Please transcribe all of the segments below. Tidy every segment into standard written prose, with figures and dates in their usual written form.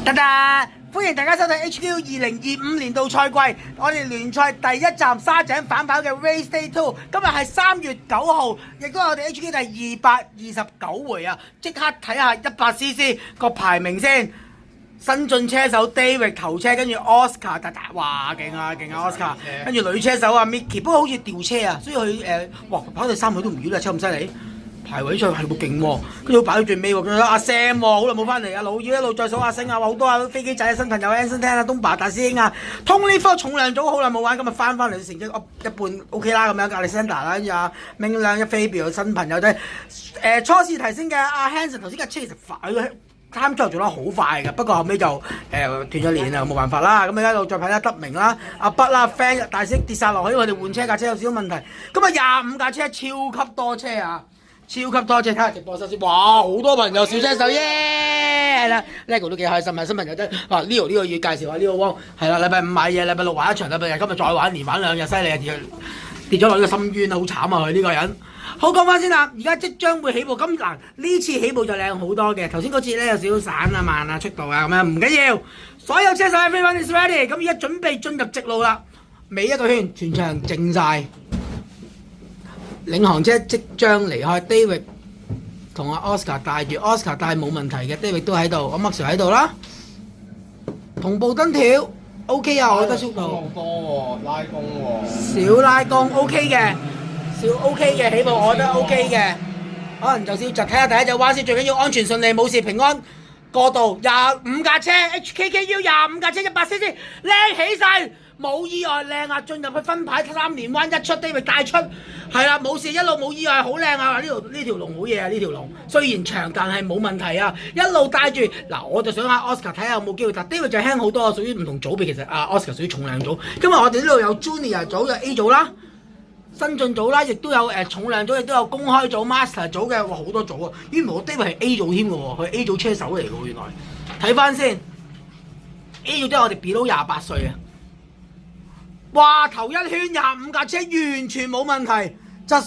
得得，歡迎大家收睇 HQ 2025年度賽季，我哋聯賽第一站沙井反跑嘅 Race Day 2，今日係3月9號，亦都係我哋 HQ 第229回啊！即刻睇下 100cc 個排名先。新進車手 David 頭車，跟住 Oscar 特特，哇勁啊勁啊 Oscar， 跟住女車手啊 Micky， 不過好似掉車啊，所以佢哇跑第3位都唔遠啦，車咁犀利，排位賽係冇勁喎，跟住擺到最尾喎，跟住阿 Sam 喎，好耐冇翻嚟啊，老妖一路再數阿星啊，好多啊飛機仔啊新朋友 Anson 聽啊，東爸大師兄啊 ，Tony Ford 重量組好耐冇玩，今日翻嚟成績一半 OK 啦咁樣，隔離 Sandra 啦，跟住阿明亮一飛表新朋友仔，初試提升嘅阿 Hanson 頭先架車其實快。time trial 做得好快嘅，不過後尾就斷咗鏈啊，冇辦法啦。咁而家度再睇下德明啦、阿北啦、Fan 大聲跌晒落去，因為佢哋換車架車有少少問題。咁啊25架車超級多車啊，超級多車！睇下直播首先，哇好多朋友小車手耶係啦 ，Lego 都幾開心啊！新朋友仔啊 Leo 呢個要介紹下 Leo Wong 係啦，禮拜五買嘢，禮拜六玩一場，禮拜日今日再玩，連玩2日犀利啊！跌咗落呢個深淵啊，好慘啊佢呢個人。好講翻先啦，而家即將會起步，咁嗱呢次起步就靚好多嘅，頭先嗰次咧有少少散啊慢啊速度啊咁樣，唔緊要，所有車手 everyone is ready， 咁而家準備進入直路啦，尾一個圈全場靜晒，領航車即將離開 ，David 同阿 Oscar 帶住 ，Oscar 帶冇問題嘅 ，David 都喺度，阿 Max 喺度啦，同步燈條 OK 啊，我覺得速度好多喎，拉弓喎，少拉弓 OK 嘅。OK 嘅起步，我覺得 OK 嘅，可能就少窒睇下第一隻彎先，最緊要安全順利冇事平安過渡。25架車 HKKU 25架車100cc 靚起晒，冇意外靚啊！進入去分牌3連彎一出 David 帶出，係啦冇事一路冇意外好靚啊！呢條龍好嘢啊！呢條龍雖然長但係冇問題啊！一路帶住嗱，我就想下 Oscar 睇下有冇機會，但 David 就輕好多，屬於唔同組別。其實Oscar 屬於重量組，今日我哋呢度有 Junior 組有 A 組啦。新進組啦，亦都有重量組，亦都有公開組、Master 組嘅，哇好多組啊！原來我 David 係 A 組添嘅喎，佢係 A 組車手嚟嘅喎，原來睇翻先 ，A 組都係我哋 below 28歲啊！哇頭一圈25架車完全冇問題，質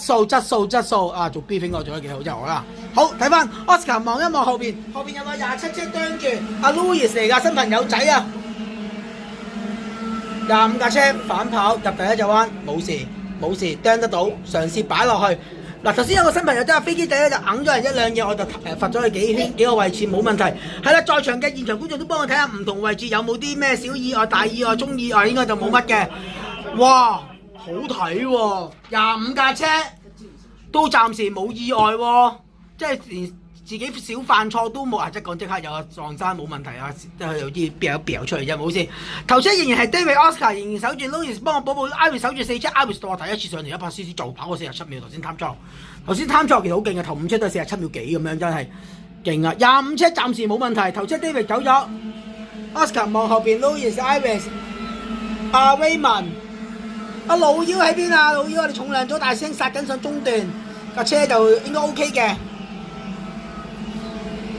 素啊！做 briefing 我做得幾好，真係我啦。好睇翻 Oscar 望一望後邊有個27車啄住阿 Louis 嚟㗎新朋友仔啊！25架車反跑入第一隻彎冇事，釘得到，嘗試擺落去。嗱，頭先有個新朋友即係飛機仔咧，就揞咗人一兩嘢，我就罰咗佢幾個位置冇問題。係啦，在場嘅現場觀眾都幫我睇下唔同位置有冇啲咩小意外、大意外、中意外，應該就冇乜嘅。哇，好睇喎！25架車都暫時冇意外喎，即係連自己小犯錯都冇啊！即講即刻有啊撞山冇問題啊，即係有啲飆出嚟啫，冇事。頭車仍然係 David Oscar 仍然守住 Louis 幫我保護 ，Iris 守住4車 ，Iris 到我第一次上嚟100cc 就跑過47秒，頭先貪錯其實好勁嘅，頭5車都係47秒幾咁樣，真係勁啊！25車暫時冇問題，頭車 David 走咗 ，Oscar 望後邊 Louis、Iris、阿 Raymond、阿老妖喺邊啊？老妖我哋重量組大聲殺緊上中段，架車就應該 OK 嘅。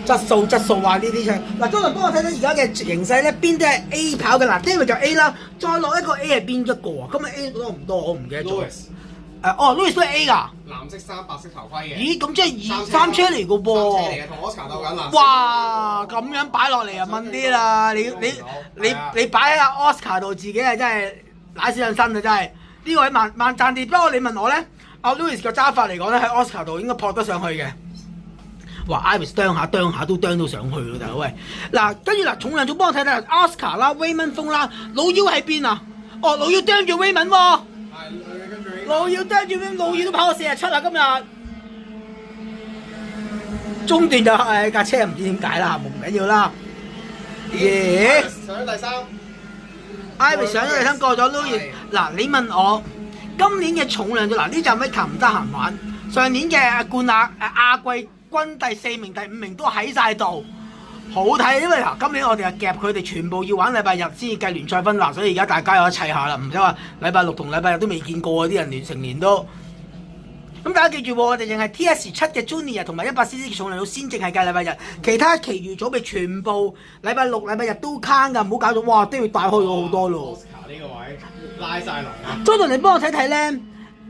質素啊！呢啲車嗱，周文幫我睇睇而家嘅形勢咧，邊啲係 A 跑嘅嗱 ，David 就 A 啦，再落一個 A 係邊一個啊？今日 A 多唔多？我唔記得咗。Louis 都係 A 㗎。藍色衫白色頭盔嘅。咦？咁即係三車嚟㗎噃。3車嚟嘅，同 Oscar 鬥緊藍色。哇！咁樣擺落嚟啊，問啲啦！你擺喺阿 Oscar 度，自己係真係揦屎上身啊！真係呢位萬讚啲。不過你問我咧，阿 Louis 個揸法嚟講咧，喺 Oscar 度應該撲得上去嘅。話 Iris 啄下都啄到上去咯，大佬喂！嗱，跟住嗱，重量組幫我睇睇 Oscar 啦、Raymond 風啦，老妖喺邊啊？哦，老妖啄住 Raymond 喎，老妖啄住 Raymond， 老妖都跑過47啦，今日中段就架車唔知點解啦，唔緊要啦。耶！上咗第3 ，Iris 上咗第3過咗 Louis。嗱，你問我今年嘅重量組嗱呢站 Mika 唔得閒玩，上年嘅冠亞季軍第4名、第5名都喺晒度，好睇。因為嗱，今年我哋係夾佢哋全部要玩禮拜日先至計聯賽分嗱，所以而家大家有得砌下啦，唔使話禮拜六同禮拜日都未見過啊！啲人連成年都咁，大家記住喎，我哋淨係 TS7嘅 Junior 同埋100cc 嘅重量組先正係計禮拜日，其餘組別全部禮拜六、禮拜日都慳㗎，唔好搞到哇都要大開咗好多咯。Oscar 呢個位拉晒龍啊 Jordan 你幫我睇睇咧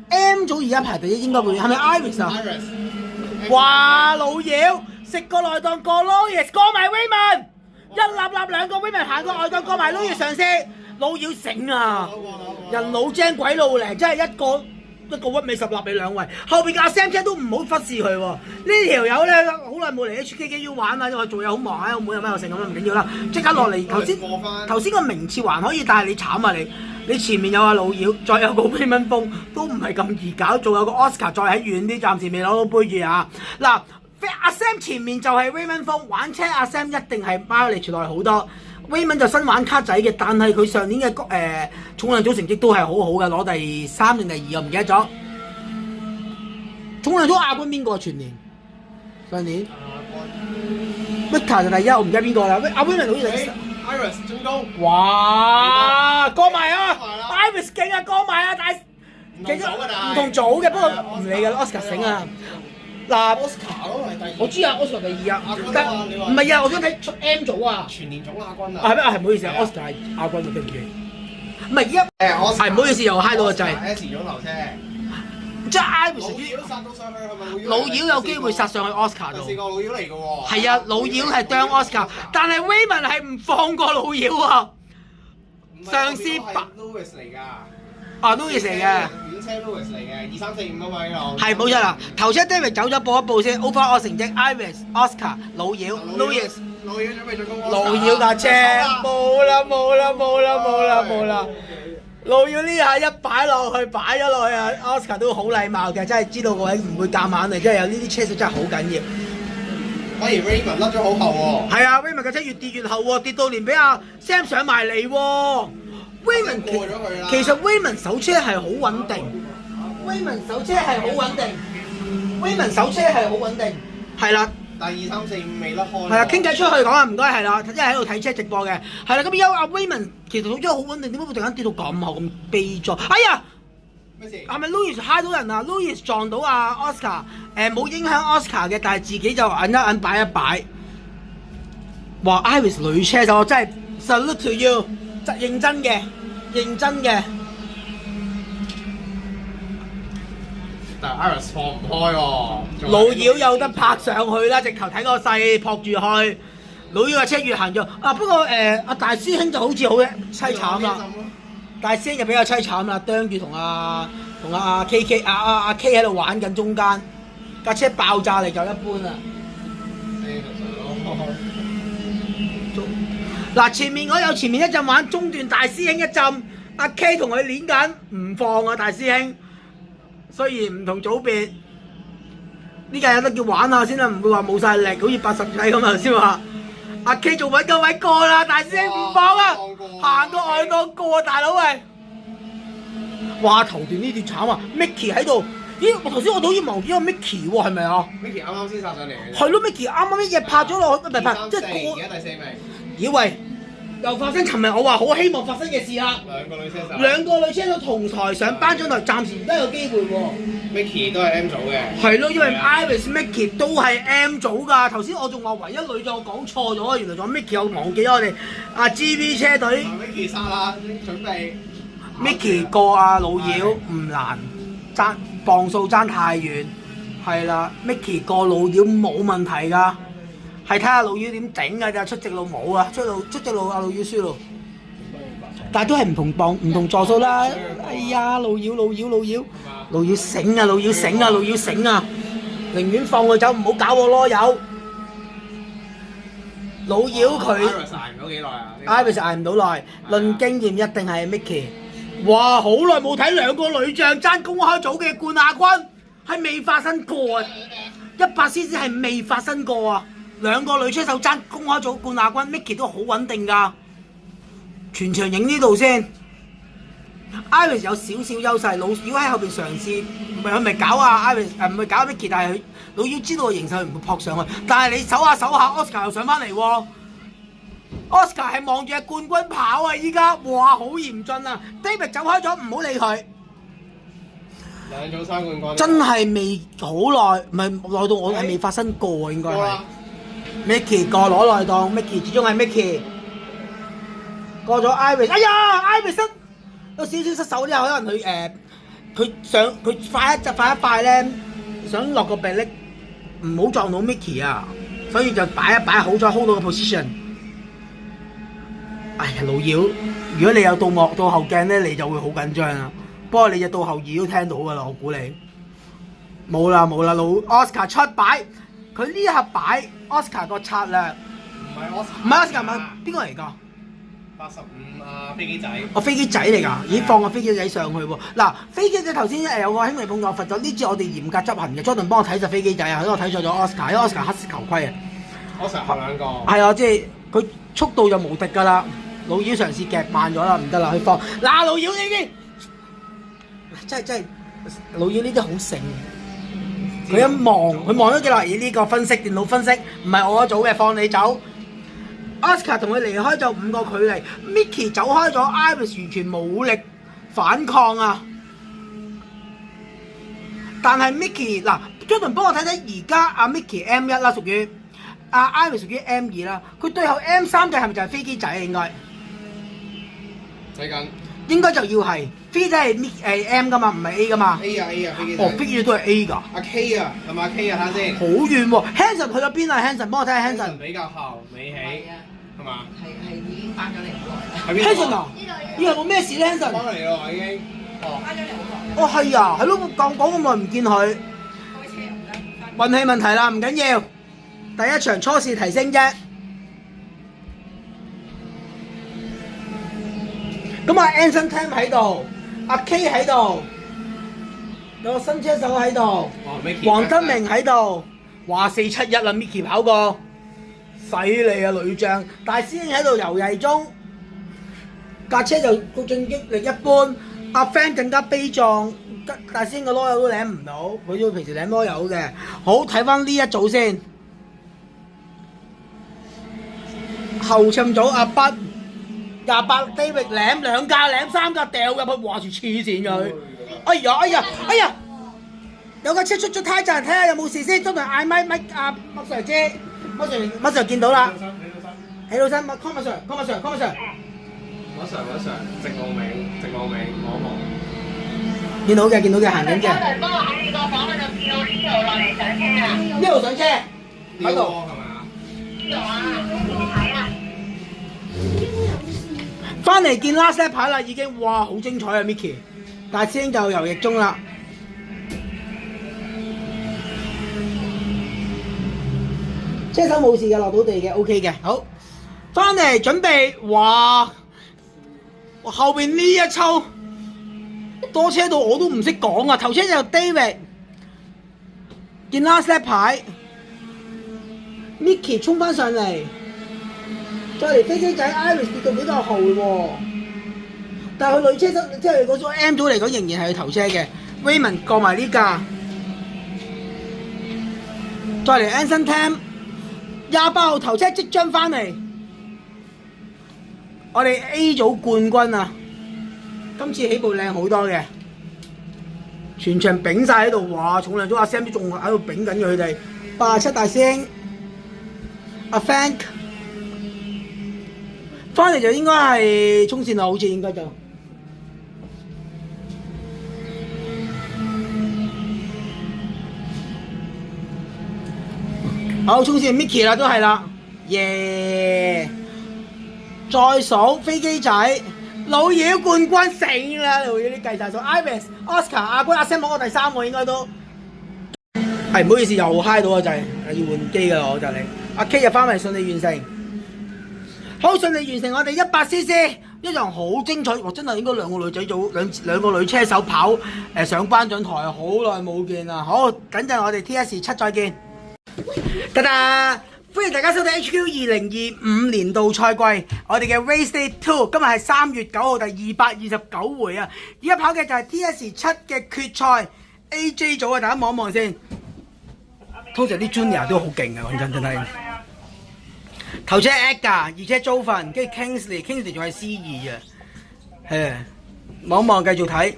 ，M 組而家排第一應該會係咪 Iris 啊？哇！老妖食個內檔過 Louis 過埋 Raymond，一粒兩個 Raymond 行過外檔過埋撈住上司，老妖醒啊！人老精鬼老靈，真係一個屈尾十立俾兩位，後邊嘅阿 Sam 姐都唔好忽視佢喎。呢條友咧好耐冇嚟 HKKU 玩啦，因為做嘢好忙啊，澳門有咩又成咁唔緊要啦，即刻落嚟。頭先個名次還可以，但係你慘啊你前面有阿老妖，再有個 Raymond 風都唔係咁易搞，仲有個 Oscar 再喺遠啲，暫時未攞到杯住啊！嗱，阿 Sam 前面就係 Raymond 風，玩車阿 Sam 一定係 mileage 耐好多。Raymond 就新玩卡仔嘅，但係佢上年嘅重量組成績都係好好嘅，攞第3定第2我唔記得咗。重量組亞軍邊個全年？上年Victor 就第1，我唔記得邊個啦。阿 Raymond 好似第3。Iris 進攻。哇！過埋啊 ！Iris 勁啊，過埋啊！但係其實唔同組嘅，不過唔理嘅 Oscar 醒啊！嗱 Oscar 咯係第2。我知啊 ，Oscar 第2啊，唔係啊，我想睇出 M 組啊。全年總亞軍啊。係咩？係唔好意思啊 ，Oscar 係亞軍啊，對唔住。唔係而家係唔好意思，又嗨到個掣。S 咗頭車。即係 Iris 老妖殺到上去係咪老妖有機會殺上去 Oscar 度。第4個老妖嚟嘅喎。係啊，老妖係啄 Oscar， 但係 Raymond 係唔放過老妖啊。上司Louis 嚟㗎。啊 Louis 嚟嘅。遠車 Louis 嚟嘅，2、3、4、5啊嘛呢度。係冇錯啦，頭車 David 走咗報一報先 ，overall 成績 Iris、Oscar、老妖、Louis。老妖準備進攻。老妖架車冇啦。老妖呢下一擺落去啊 ，Oscar 都好禮貌嘅，真係知道個位唔會夾硬嚟，真係有呢啲車速真係好緊要。反而 Raymond 甩咗好後喎。係啊 ，Raymond 架車越跌越後喎，跌到連俾阿 Sam 上埋嚟喎。Raymond 其實 Raymond 手車係好穩定 ，Raymond 手車係好穩定，係啦。第2、3、4、5未甩開。係啊，傾偈出去講啊，唔該係啦，即係喺度睇車直播嘅，係啦。咁有阿 Raymond 其實手車好穩定，點解會突然間跌到咁後咁悲壯？哎呀！咩事？係咪 Louis 揩到人啊 ？Louis 撞到阿 Oscar， 冇影響 Oscar 嘅，但係自己就揞一揞擺一擺。哇 ！Iris 女車手真係 salute to you， 認真嘅。但係 Iris 放唔開喎。老妖有得拍上去啦，直頭睇個勢撲住去。老妖嘅車越行咗啊！不過阿大師兄就好似好凄慘啦。大師兄就比較凄慘啦，啄住同阿 K 喺度玩緊中間，架車爆炸力就一般啦。嗱，前面一陣玩，中段大師兄一陣，阿 K 同佢攣緊，唔放啊大師兄。雖然唔同組別，呢架有得叫玩下先啦，唔會話冇晒力，好似80仔咁頭先話。阿 K 仲揾個位過啦，大師兄唔放啊，行過外檔過啊，大佬喂！哇，頭段呢段慘啊 ，Mickey 喺度，咦？頭先我好似望見個 Mickey 喎，係咪啊 ？Mickey 啱啱先殺上嚟嘅。係咯 ，Mickey 啱啱一嘢拍咗落去，唔係拍，即係過。而家第4名。咦喂！又發生尋日我話好希望發生嘅事啦。兩個女車手同台上頒獎台，暫時而家有機會喎。Mickey 都係 M 組嘅。係咯，因為 Iris、Mickey 都係 M 組㗎。頭先我仲話唯一女將我講錯咗，原來仲有 Mickey，我忘記咗我哋GV 車隊。Mickey 殺啦，準備。Mickey 過老妖唔難，爭磅數爭太遠，係啦。Mickey 過老妖冇問題㗎。係睇下老妖點整㗎咋，出直路冇啊，出直路阿老妖輸咯。但係都係唔同磅唔同座數啦。哎呀，老妖醒啊，老妖醒啊！寧願放佢走，唔好搞我囉柚。老妖佢 Iris 捱唔到幾耐啊 ？Iris 捱唔到耐，論經驗一定係 Mickey。哇！好耐冇睇兩個女將爭公開組嘅冠亞軍，係未發生過啊！100cc 係未發生過啊！兩個女車手爭公開組冠亞軍 ，Mickey 都好穩定㗎。全場影呢度先 ，Iris 有少少優勢，老妖喺後邊嘗試，佢咪搞啊 Iris， 唔係搞 Mickey， 但係佢老妖知道個形勢唔會撲上去，但係你手下 ，Oscar 又上翻嚟喎 ，Oscar 係望住個冠軍跑啊！依家，哇，好嚴峻啊 ！David 走開咗，唔好理佢。兩組3冠軍。真係未好耐，唔係耐到我係未發生過應該係。Mickey 過攞內檔 ，Mickey 始終係 Mickey 過咗 Iris， 哎呀 Iris 有少少失手之後，可能佢快一快咧，想落個臂力，唔好撞到 Mickey 啊，所以就擺一擺好彩 hold 到個 position。哎呀，老妖，如果你有倒後鏡咧，你就會好緊張啦。不過你隻倒後耳都聽到㗎啦，我估你。冇啦，老 Oscar 出擺，佢呢盒擺 Oscar 個策略。唔係 Oscar， 邊個嚟㗎85啊，飛機仔。我飛機仔嚟㗎，已經放個飛機仔上去喎。嗱，飛機仔頭先有個兄弟碰我罰咗，呢次我哋嚴格執行嘅。Jordan 幫我睇實飛機仔啊，因為我睇錯咗 Oscar， 因為 Oscar 黑色球盔啊。Oscar 後兩個。係啊，即係佢速度就無敵㗎啦。老妖嘗試夾慢咗啦，唔得啦，佢放嗱老妖呢啲，真係老妖呢啲好醒。佢一望，佢望咗幾耐？呢個分析電腦分析，唔係我組嘅，放你走。Oscar 同佢離開咗5個距離 ，Mickey 走開咗 ，Iris 完全冇力反抗啊！但係 Mickey 嗱 ，Jordan 幫我睇睇而家阿 Mickey M1 啦，屬於阿 Iris 屬於M2啦，佢對後 M3 嘅係咪就係飛機仔啊？應該睇緊。應該就要係飛機仔係M 噶嘛，唔係 A 噶嘛。A 啊飛機仔。哦，飛機仔都係 A 㗎。阿 K 啊，係咪阿 K 啊？睇下先。好遠喎 ，Hanson 去咗邊啊 ？Hanson 幫我睇下 Hanson。比較後尾起，係嘛？係已經翻咗嚟好耐。Hanson 啊，呢個冇咩事咧 ，Hanson。翻嚟咯，已經。哦。翻咗嚟好耐。哦，係啊，係咯，講咁耐唔見佢。開車唔得。運氣問題啦，唔緊要。第一場初試提升啫。咁啊 Anson Tam 喺度，阿 K 喺度，有個新車手喺度，黃德明喺度，話471啦 ，Mickey 跑過，犀利啊女將，大師兄喺度游曳中，架車就個進擊力一般，阿 Fan 更加悲壯，大師兄個籮柚都領唔到，佢都平時領籮柚嘅。好，睇翻呢一組先，後場組阿畢。28 David 攬2架攬3架掉入去，話住黐線佢。哎呀！有架車出咗胎陣，睇下有冇事先。真係嗌麥阿麥 Sir 姐，麥 Sir 見到啦。起到身，麥 Come Sir，麥 Sir。直路尾，望一望。見到嘅，行緊嘅。幫我喺你個房嗰度叫 Leo 落嚟上車啊 Leo 上車喺度。係咪啊 ！Leo 啊，睇啊！翻嚟見 last lap 牌啦，已經哇好精彩啊 Mickey， 大師兄就游逆中啦。車手冇事嘅，落到地嘅 OK 嘅，好。翻嚟準備，哇！後邊呢一抽多車到我都唔識講啊！頭車就 David， 見 last lap 牌 ，Mickey 衝翻上嚟。再嚟飛機仔 Iris 跌到比較後喎，但係佢女車手即係嗰種 M 組嚟講，仍然係佢頭車嘅。Raymond 過埋呢架，再嚟 Anson Tam 28號頭車即將翻嚟，我哋 A 組冠軍啊！今次起步靚好多嘅，全場丙晒喺度，哇！重量組阿 Sam 都仲喺度丙緊佢哋。87大師兄，阿 Frank。翻嚟就應該係衝線啦，好似應該就好衝線 Mickey 啦，都係啦，耶！再數飛機仔老妖冠軍醒啦，老妖啲計晒數 ，Iris、Oscar 亞軍阿 Sam 攞我第3個應該都係唔好意思，又嗨到啊，就係要換機㗎啦，我就嚟阿 K 就翻嚟順利完成。好順利完成我哋100cc，一場好精彩，哇！真係應該兩個女仔組兩個女車手跑上頒獎台，好耐冇見啦。好，等陣我哋 TS7 再見。得得，歡迎大家收睇 HQ 2025年度賽季，我哋嘅 Race Day 2，今日係3月9號第229回啊！而家跑嘅就係 TS7 嘅決賽 AJ 組啊，大家望一望先。通常啲 Junior 都好勁嘅，講真真係。頭車 Edgar， 二車 Jovan， 跟住 Kingsley 仲係 C2 啊，係望一望繼續睇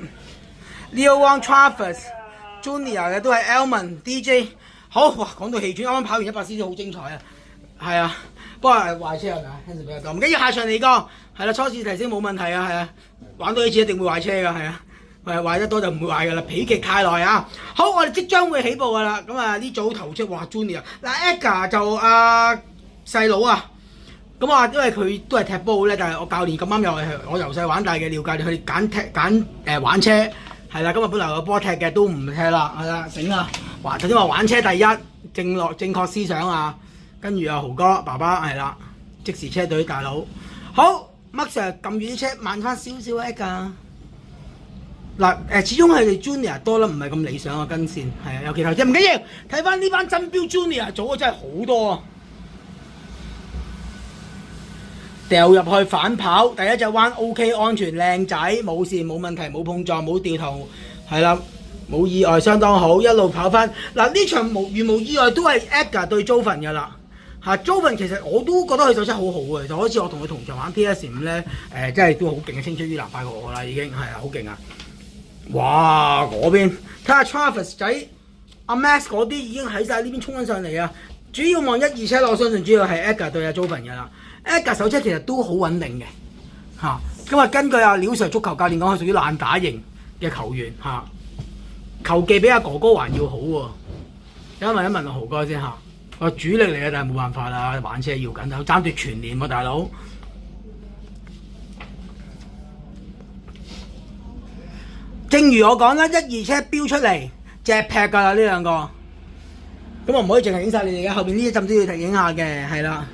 Leo Wong、Travis、Junior 嘅都係 Elman、DJ。好哇，講到氣喘，啱啱跑完100cc好精彩啊，係啊，不過壞車係咪啊？聽時比較多，唔緊要，下場嚟過，係啦，初試提升冇問題啊，係啊，玩多一次一定會壞車㗎，係啊，壞得多就唔會壞㗎啦，否極泰來啊！好，我哋即將會起步㗎啦，咁啊呢組頭出哇 Junior， 嗱 Edgar 就細佬啊咁啊，因為佢都係踢波咧，但係我教練咁啱又係我由細玩大嘅廖教練，佢哋揀玩車係啦。今日本來有波踢嘅都唔踢啦，係啦，醒啦。話頭先話玩車第一，正確思想啊，跟住啊豪哥爸爸係啦，即時車隊大佬。好 ，Max Sir 撳住啲車慢翻少少啊㗎。嗱始終係哋 Junior 多啦，唔係咁理想啊跟線係啊，尤其頭先唔緊要，睇翻呢班真標 Junior 組啊真係好多啊！掉入去反跑，第一隻彎 OK 安全靚仔，冇事冇問題冇碰撞冇掉頭，係啦冇意外相當好，一路跑翻嗱呢場如無意外都係 Edgar 對 Joven 㗎啦嚇，Joven 其實我都覺得佢手質好好嘅，就好似我同佢同場玩 PS5咧真係都好勁嘅，青出於藍快過我啦已經係啊好勁啊！哇嗰邊睇下 Travis 仔阿 Max 嗰啲已經喺晒呢邊衝緊上嚟啊！主要望1、2車我相信主要係 Edgar 對阿 Joven 㗎啦。Edgar 手車其實都好穩定嘅嚇，咁啊根據阿廖 Sir 足球教練講，佢屬於爛打型嘅球員嚇，球技比阿哥哥還要好喎。等問一問阿豪哥先嚇，我主力嚟嘅，但係冇辦法啦，玩車要緊，爭奪全年喎大佬。正如我講啦，1、2車飆出嚟，隻劈㗎啦呢兩個，咁我唔可以淨係影晒你哋嘅，後邊呢一陣都要影下嘅，係啦。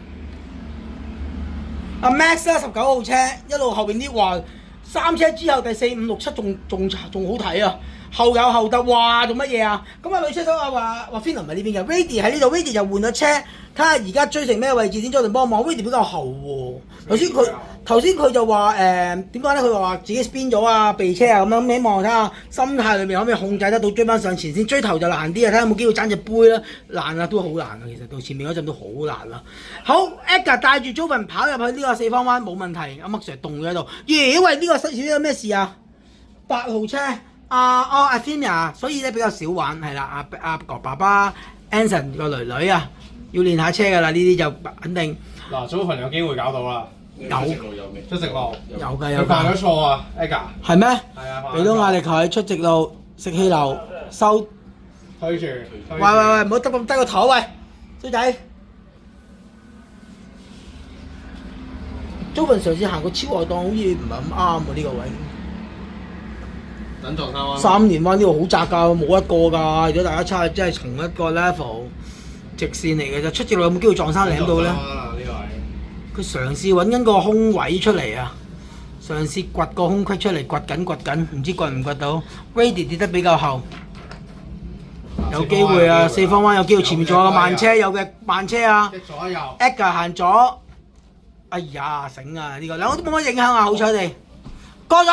阿 Max 啦，19號車一路後邊啲話3車之後第4、5、6、7仲好睇啊！後有後突，哇做乜嘢啊？咁啊女車手話 Finn 唔係呢邊嘅 ，Rady 喺呢度 ，Rady 就換咗車，睇下而家追成咩位置先。Jordan 幫我望 ，Rady 比較後喎。頭先佢就話點解咧？佢話自己 spin 咗啊，避車啊咁樣，希望睇下心態裏面可唔可以控制得到追翻上前先。追頭就難啲啊，睇下有冇機會爭隻杯啦。難啊，都好難啊，其實到前面嗰陣都好難啦。好 ，Edgar 帶住 Joven 跑入去呢個4方彎冇問題，阿 Max Sir 凍咗喺度。咦？喂，呢個小有咩事啊？8號車。阿 Athena， 所以咧比較少玩係啦。阿哥爸爸 Anson 個女女啊，要練下車㗎啦，呢啲就肯定。嗱，早份有機會搞到啦。有出直路有㗎。佢犯咗錯啊 ，Edgar。係咩？係啊。俾到壓力佢出直路食氣流收。推住。喂，唔好耷咁低個頭喂，衰仔。Joven 上次行過超外檔，好似唔係咁啱喎呢個位。等撞山灣。3連彎呢度好窄㗎，冇一個㗎。如果大家差，即係同一個 level 直線嚟嘅啫。出直路有冇機會撞山嶺到咧？佢嘗試揾緊個空位出嚟啊！嘗試掘個空隙出嚟，掘緊，唔知掘唔掘到 ？Rady 跌得比較後，有機會啊！4方彎有機會，前面仲有個慢車，有嘅慢車啊！左右 Edgar 行左，哎呀醒啊！呢個兩個都冇乜影響啊，好彩地過咗。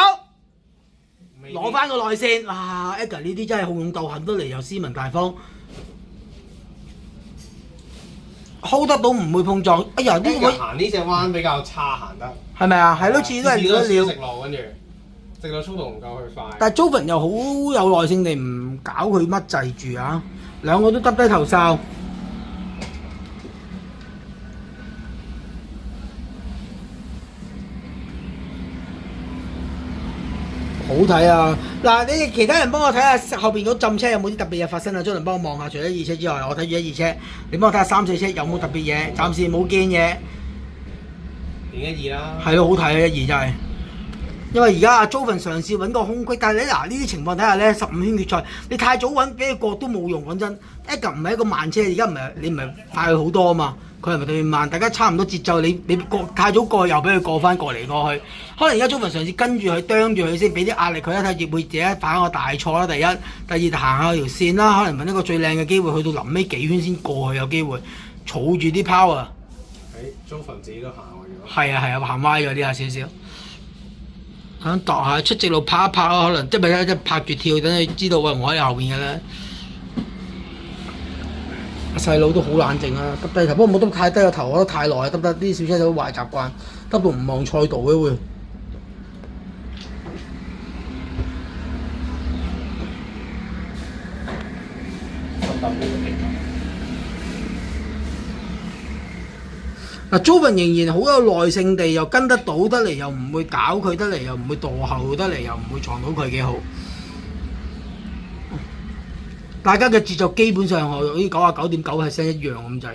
攞翻個內線，哇 ！Edgar 呢啲真係好勇鬥狠得嚟，又斯文大方 ，hold 得到唔會碰撞。哎呀，呢個行呢隻彎比較差行得，係咪啊？係咯，次都係料一料。直路跟住，直路速度唔夠佢快。但係 Joven 又好有耐性地唔搞佢乜滯住啊，兩個都耷低頭哨。好睇啊！嗱，你哋其他人幫我睇下後邊嗰浸車有冇啲特別嘢發生啊？張倫幫我望下，除咗1、2車之外，我睇住1、2車，你幫我睇下3、4車有冇特別嘢？暫時冇見嘢。點1、2啦？係咯，好睇啊1、2真係。因為而家阿 Joven 嘗試揾個空隙，但係你嗱呢啲情況底下咧，15圈決賽你太早揾俾佢過都冇用。講真 ，Edgar 唔係一個慢車，而家你唔係快佢好多啊嘛。佢係咪對面慢？大家差唔多節奏，你過太早過又俾佢過翻過嚟過去。可能而家 Joven 嘗試跟住佢，啄住佢先，俾啲壓力佢一睇，亦會自己犯一個大錯啦。第二行下條線啦，可能揾一個最靚嘅機會，去到臨尾幾圈先過去有機會，儲住啲 power。Joven 自己都行喎，如果係啊，行歪咗啲下少少。想度下出直路拍一拍咯，可能即係一拍住跳，等佢知道喂我喺後邊嘅咧。細佬都好冷靜啊，耷低頭，不過冇耷太低個頭，我覺得太耐，耷得啲小車手壞習慣，耷到唔望賽道嘅會。Joven 仍然好有耐性地，又跟得到得嚟，又唔會搞佢得嚟，又唔會墮後得嚟，又唔會撞到佢幾好。大家嘅節奏基本上好似99.9% 一樣咁滯。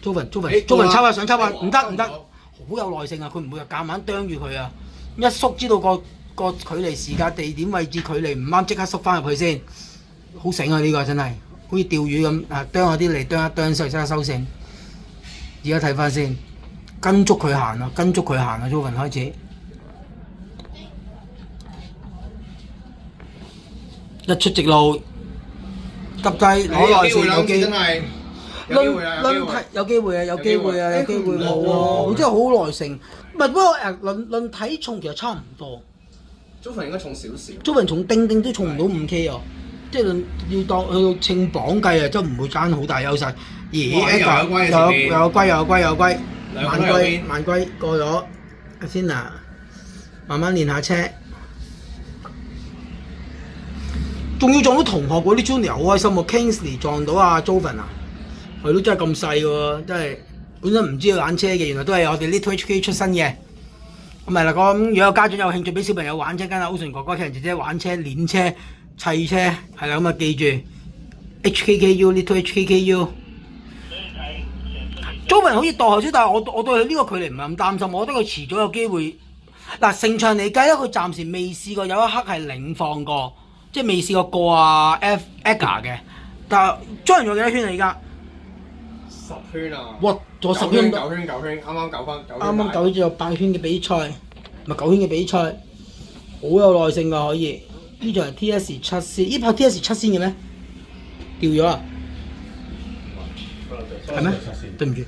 Joven 抽下想抽下，唔得。好有耐性啊！佢唔會話夾硬啄住佢啊！一縮知道個距離、時間、地點、位置、距離唔啱，即刻縮翻入去先。好醒啊！呢、個真係好似釣魚咁啊！啄下啲嚟，啄一啄收，即刻收線。而家睇翻先，跟足佢行啊！跟足佢行啊 ！Joven 開始一出直路，急低攞內線有機真係有機會啊！有機會啊！有機會啊！有機會冇喎！佢真係好耐性。唔係不過論體重其實差唔多。Joven 應該重少少。Joven 重丁都重唔到5K 啊！即係要當去到稱磅計啊，真唔會爭好大優勢。咦？有龜，慢龜過咗先啊！慢慢練下車。仲要撞到同學嗰啲 Junior 好開心喎 ，Kingsley 撞到阿 Joven 啊，佢都真係咁細喎，真係本身唔知道玩車嘅，原來都係我哋 Little HK 出身嘅。咁咪啦，咁如果有家長有興趣俾小朋友玩車，跟阿 Ocean 哥哥、Karen 姐姐玩車、練車、砌車，係啦，咁啊記住 HKKU Little HKKU。Joven 好似墮後少，但係我對佢呢個距離唔係咁擔心，我覺得佢遲早有機會。嗱，成場嚟計咧，佢暫時未試過有一刻係領放過。即係未試過啊 Edgar 嘅，但係張人仲有幾多圈啊？而家10圈啊！哇，仲有10圈，9圈，啱啱9分，啱啱9圈仲有8圈嘅比賽，咪9圈嘅比賽，好有耐性㗎可以。呢場係 TS7C，呢拍 TS7 先嘅咩？掉咗啊？係咩？對唔住，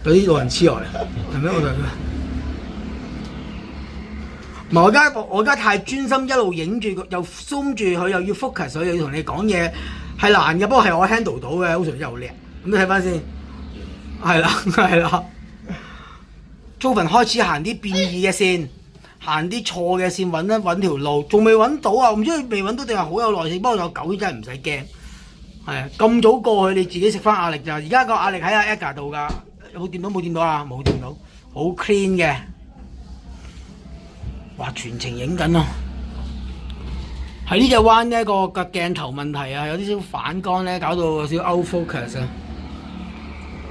有啲老人痴呆，係咩？唔係我而家太專心，一路影住佢，又 zoom 住佢，又要 focus 佢，又要同你講嘢，係難嘅。不過係我 handle 到嘅，好似又叻。咁你睇翻先，係啦。Joven 開始行啲變異嘅線，行啲錯嘅線，揾條路，仲未揾到啊！唔知佢未揾到定係好有耐性。不過有9圈真係唔使驚，係啊！咁早過去，你自己食翻壓力咋？而家個壓力喺阿 Edgar 度㗎，有冇掂到啊？冇掂到，好 clean 嘅。哇！全程影緊咯，喺呢隻彎呢個鏡頭問題啊，有啲少反光咧，搞到有少 out focus 啊。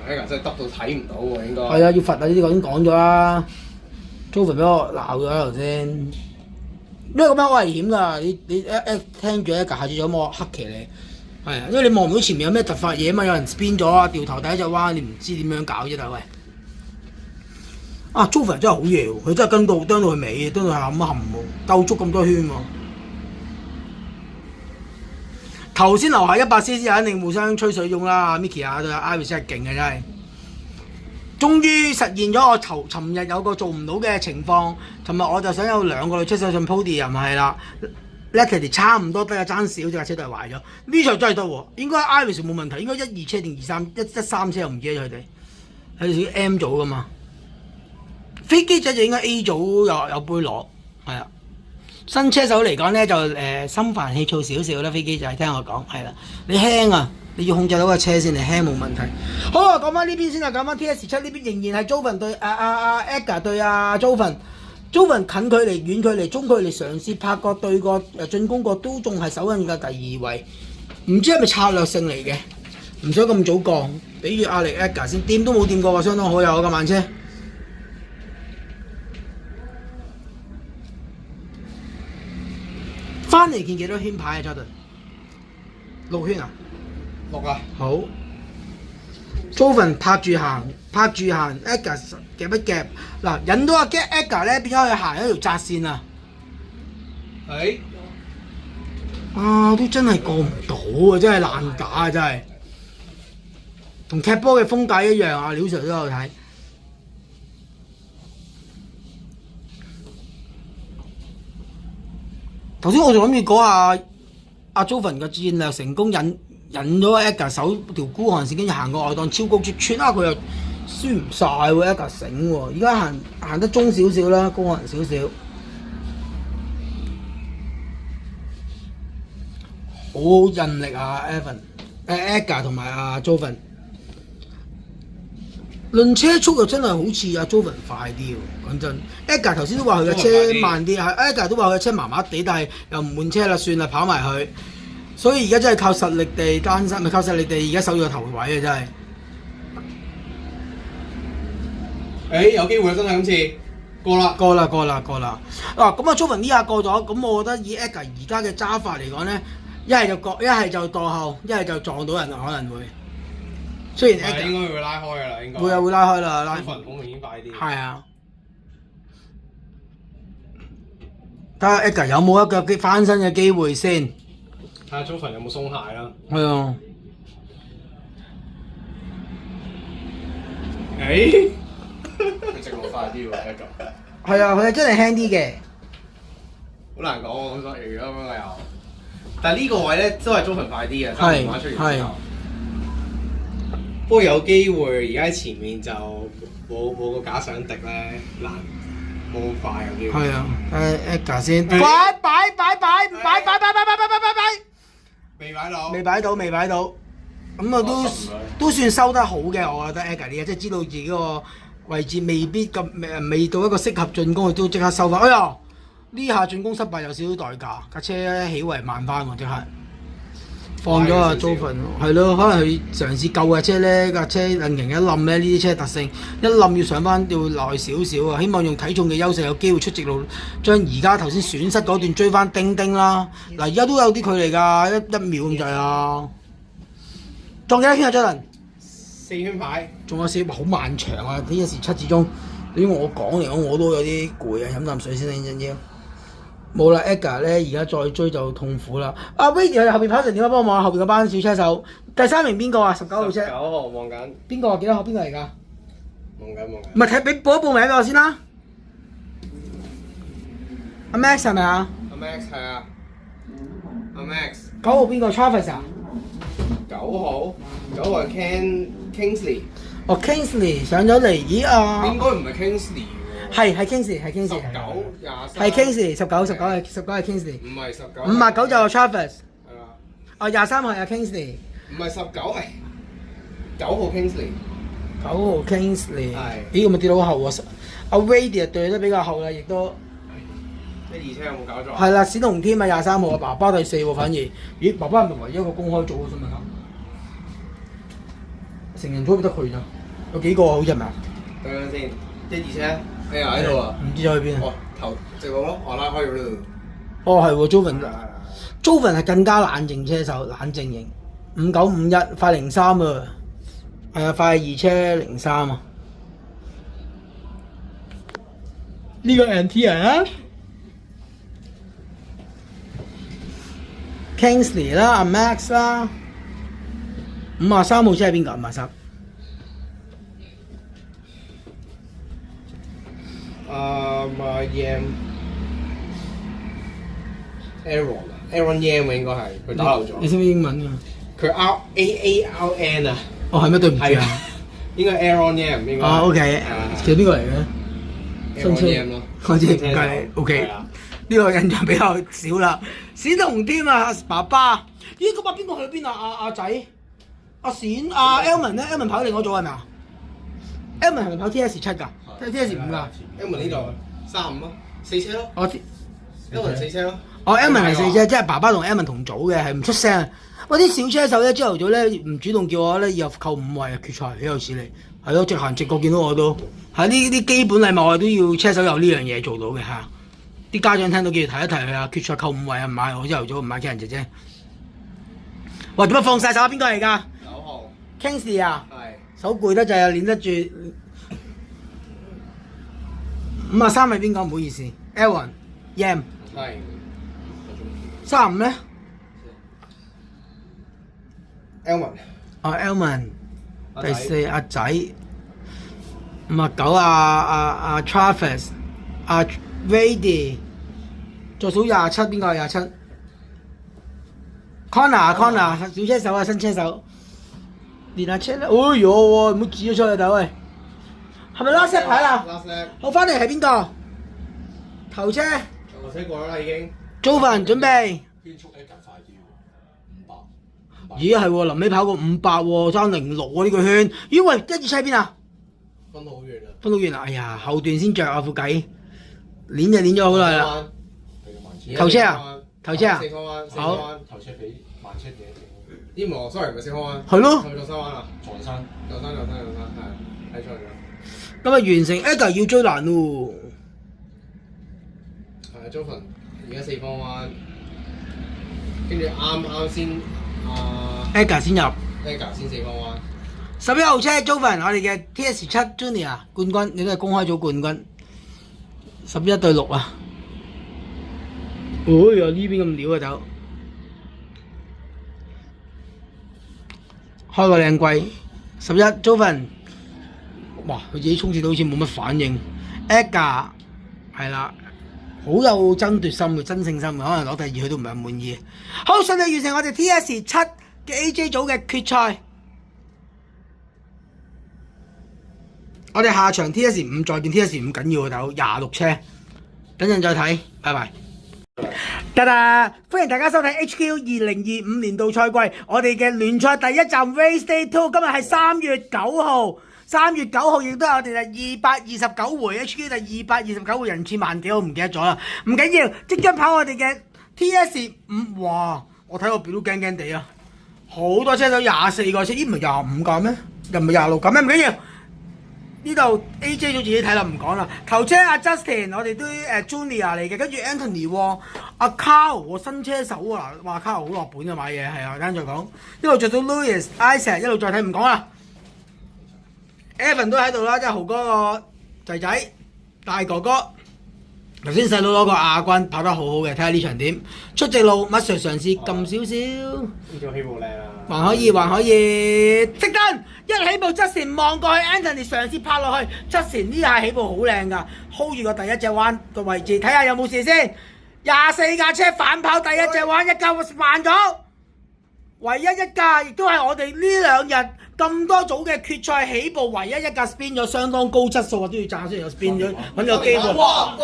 真係得到睇唔到喎，應該。係啊，要罰啊！呢啲我已經講咗啦。Joven 俾我鬧咗頭先，因為咁樣好危險㗎。你一聽住一架下次有冇黑騎你？係啊，因為你望唔到前面有咩突發嘢啊嘛，有人 spin 咗啊，掉頭第一隻彎，你唔知點樣搞啫，大喂。啊 Joven 真係好嘢喎，佢真係跟到佢尾，跟到係咁冚喎，鬥足咁多圈喎。頭先樓下100cc肯定互相吹水用啦 ，Micky 啊對阿 Iris 真係勁嘅真係。終於實現咗我尋日有個做唔到嘅情況，尋日我就想有2個女出手上 podium 係啦 ，Letty 差唔多得啊，爭少隻車都係壞咗。呢場真係得喎，應該 Iris 冇問題，應該1、2車定1、3車我唔記得咗佢哋，係屬於 M 組噶嘛。飛機仔就應該 A 組有杯攞，係啊。新車手嚟講咧就心煩氣躁少少啦，飛機仔聽我講係啦。你輕啊，你要控制到個車先，你輕冇問題。好啊，講翻呢邊先啊，講翻 TS7 呢邊仍然係 Joven 對Edgar 對Joven 近距離、遠距離、中距離嘗試拍過對過進攻過都仲係首緊嘅第2位，唔知係咪策略性嚟嘅？唔想咁早降，比如壓力 Edgar 先掂都冇掂過，相當好有個慢車。翻嚟見幾多圈牌啊 Jordan？6圈啊？6啊。好 ，Joven 拍住行 ，Edgar 夾一夾，嗱引到阿 Edgar 咧變咗去行一條窄線啊！係。啊，都真係過唔到啊！真係爛打啊！真係，同踢波嘅風格一樣啊！廖 Sir 都有睇。頭先我仲諗住講下阿 Joven 嘅戰略成功引咗 Edgar 手條孤寒線，跟住行過外檔超高穿啊！佢又輸唔晒喎 ，Edgar 醒喎，而家行得中少少啦，高寒少少，好韌力啊 Edgar 同埋阿 Joven。論車速又真係好似阿 Joven 快啲喎，講真。Edgar 頭先都話佢嘅車慢啲，係 Edgar 都話佢嘅車麻麻地，但係又唔換車啦，算啦，跑埋去。所以而家真係靠實力地單身，咪靠實力地而家守住個頭位啊！真係。誒有機會真係今次過啦。過啦。咁啊，Joven呢下過咗，咁我覺得以 Edgar 而家嘅揸法嚟講咧，一係就墮後，一係就撞到人可能會。雖然 Edgar 應該會拉開㗎啦，應該。會拉開啦，拉開。好明顯快啲。係啊。睇下 Edgar 有冇一腳翻身嘅機會先。睇下 Joven 有冇鬆懈啦。係啊。誒，佢直路快啲喎 Edgar。係啊，佢真係輕啲嘅。好難講喎，咁所以咁樣又。但係呢個位咧都係 Joven快啲嘅，三連環出完之後。不過有機會而家喺前面就冇個假想敵咧，難冇咁快有機會。係啊，Edgar 先。擺。未擺到。咁啊都算收得好嘅，我覺得 Edgar 呢，即係知道自己個位置未必咁未到一個適合進攻，佢都即刻收翻。哎呀，呢下進攻失敗有少少代價，架車起圍慢翻喎，即刻放咗啊 Joven 係咯，可能佢嘗試救架車咧，架車引擎一冧咧，呢啲車特性一冧要上翻要耐少少啊，希望用體重嘅優勢有機會出直路，將而家頭先損失嗰段追翻丁啦。嗱，而家都有啲距離㗎，一秒咁滯啊！撞幾多圈啊 Jordan？ 4圈牌，仲有4，好漫長啊！呢一時7字鐘，對於我講嚟講我都有啲攰啊，飲啖水先陣要。冇啦 Edgar 咧，而家再追就痛苦啦。阿 Vidi 喺後邊跑成點啊？幫我望下後邊嗰班小車手，第3名邊個啊？19號車。19號望緊。邊個啊？幾多號？邊個嚟㗎？望緊。唔係睇俾報一報名俾我先啦。阿 Max 係咪啊？阿 Max 係啊。阿 Max。9號邊個 Travis 啊？9號係 Kingsley。哦 Kingsley 上咗嚟，咦啊？應該唔係 Kingsley 喎。係 Kingsley。19、23。係 Kingsley，19係 Kingsley。唔係19。59就 Travis。係啦。啊23號係 Kingsley。唔係19係9號 Kingsley。9號 Kingsley。係。咦，咁咪跌到好後喎！阿 Rady 對得比較後啦，亦都。1、2車有冇搞錯？係啦，史龍添啊，23號啊，爸爸第4喎，反而，咦，爸爸係咪唯一一個公開組嘅新聞啊？成人組得佢咋？有幾個啊？好似係咪啊？等陣先，1、2車，哎呀喺度啊！唔知咗去邊啊？哦，頭直路咯，我拉開咗呢度。哦，係喎 ，Joven 係更加冷靜車手，冷靜型5951快03啊，係啊，快2車03啊。呢個 NT 啊？ Kingsley 啦，阿 Max 啦，53號車係邊個？53。Aaron Yam 應該係佢打漏咗。你識唔識英文㗎？佢 Aaron 啊。哦，係咩？對唔住啊。應該 Aaron Yam 應該。哦 ，OK。其實邊個嚟嘅？新車。我知唔該你。OK。呢個印象比較少啦。史同添啊，爸爸。咦，嗰把邊個去邊啊？阿仔，阿冼，阿 Elman 咧 ，Elman 跑另外組係咪啊 ？Elman 係咪跑 TS7㗎？TS5㗎 ？Elman 呢度35咯，4車咯。我 Elman 4車咯。哦 ，Elman 係4車，即係爸爸同 Elman 同組嘅，係唔出聲。喂，啲小車手咧，朝頭早咧唔主動叫我咧，入扣5位啊，決賽幾有似你。係咯，直行直過見到我都係呢啲基本禮貌，我都要車手有呢樣嘢做到嘅嚇。啲家長聽到記住提一提佢啊，決賽扣5位啊，唔買我朝頭早唔買企人姐姐。喂，點解放晒手啊？邊個嚟㗎9號 ？Kingsley 啊，係手攰得滯啊，練得住。53係邊個？唔好意思 ，Aaron Yam 係。35咧 Elman 啊 Elman 第4阿仔，59阿 Travis 阿 Vady 再數27邊個係27 Connor 小車手啊，新車手練下車咧，哎唷喎，唔好指咗出去大喂，係咪 last set 牌啦？好，翻嚟係邊個？頭車頭車過咗啦已經。Joven準備。圈速 Edgar 快啲喎，500。咦係喎，臨尾跑過500喎，爭06喎呢個圈。咦喂，1、2車邊啊？分到好遠啊！分到遠啊！哎呀，後段先着啊副計，練就練咗好耐啦。頭車啊？頭車啊？好。頭車比慢車幾多？sorry 唔係4方彎。係咯。係咪落山彎啊？撞山係睇錯咗。咁啊完成 Edgar 要追難喎。係啊 ，Joven 而家4方彎，跟住啱先Edgar 先入。Edgar 先4方彎。11號車 Joven 我哋嘅 TS7 Junior 冠軍，你都係公開組冠軍。11對6啊！哦，有呢邊咁料啊走。開個靚櫃，11 Joven， 哇！佢自己衝刺到好似冇乜反應。Edgar 係啦，好有爭奪心嘅爭勝心嘅，可能攞第二佢都唔係咁滿意。好，順利完成我哋 TS7 嘅 AJ 組嘅決賽。我哋下場 TS5 再見 ，TS5 緊要啊，大佬26車，等陣再睇，拜拜。得啦！歡迎大家收睇 HQ 2025年度賽季我哋嘅聯賽第一站 Race Day 2，今日係3月9號，3月9號亦都係我哋第229回 HQ 第229回人次萬幾，我唔記得咗啦，唔緊要，即將跑我哋嘅 TS5， 哇！我睇個表都驚驚地啊，好多車手24個車，咦唔係25架咩？又唔係26架咩？唔緊要。呢度 AJ 組自己睇啦，唔講啦。頭車阿 Justin， 我哋都Junior 嚟嘅，跟住 Anthony 喎，阿 Carl 我新車手啊，話 Carl 好落本嘅買嘢，係啊，等陣再講。一路着到 Louis、Isaac， 一路再睇唔講啦。Evan 都喺度啦，即係豪哥個仔仔大哥哥。頭先細佬攞個亞軍，跑得好好嘅，睇下呢場點。出直路乜 Sir 嘗試撳少少。呢個起步靚啊！還可以，還可以。熄燈，一起步Justin望過去 ，Anthony 嘗試拍落去，Justin呢下起步好靚㗎 ，hold 住個第一隻彎個位置，睇下有冇事先。24架車反跑第一隻彎，一架慢咗，唯一一架亦都係我哋呢兩日咁多組嘅決賽起步唯一一架 spin 咗，相當高質素啊，都要讚，雖然有 spin 咗揾咗機會。哇！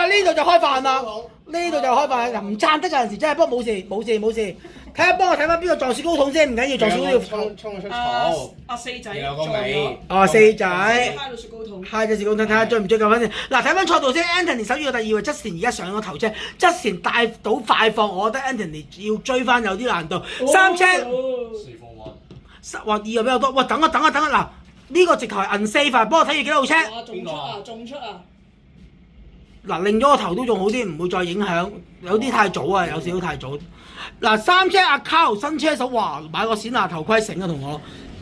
呢度就開飯啦，呢度就開飯，唔讚得有陣時真係，不過冇事。睇下幫我睇翻邊個撞雪高筒先，唔緊要，撞雪高筒。衝出草。阿四仔有個尾。哦，四仔。揩到雪高筒。揩咗雪高筒，睇下追唔追夠分先。嗱，睇翻賽道先 ，Anthony 守住個第二位 ，Justin 而家上咗頭車，Justin 帶到快放，我覺得 Anthony 要追翻有啲難度。三車。4方彎。哇，二又比較多，哇，等啊，嗱，呢個直頭係 unsafe 啊，幫我睇住幾號車。中出啊！嗱，擰咗個頭都仲好啲，唔會再影響。有啲太早啊，有少少太早。嗱，三車阿 Carl 新車手，哇，買個閃娜頭盔醒啊，同我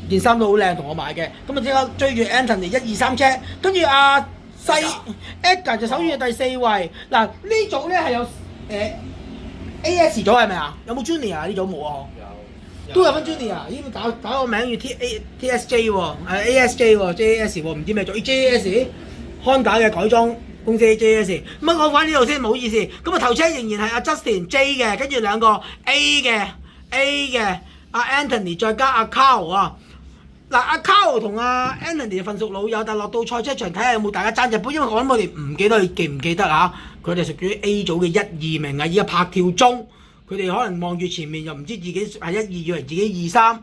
件衫都好靚，同我買嘅。咁啊，即刻追住 Anthony 1、2、3車，跟住阿細 Edgar 就守住第4位。嗱，呢組咧係有AS 組係咪啊？有冇 Junior 啊？呢組冇啊？都有分 Junior， 依個打個名要 TSJ 喎，ASJ 喎 ，JAS 喎，唔知咩組 JAS Honda 嘅改裝公司 JAS。咁啊，講翻呢度先，唔好意思。咁啊，頭車仍然係阿 Justin J 嘅，跟住兩個 A 嘅阿 Anthony 再加阿 Carl 啊。嗱，阿 Carl 同阿 Anthony 份屬老友，但落到賽車場睇下有冇大家爭隻杯，因為我諗我哋唔記得你記唔記得啊？佢哋屬於 A 組嘅1、2名啊，而家拍跳中。佢哋可能望住前面又唔知自己係1、2，以為自己2、3。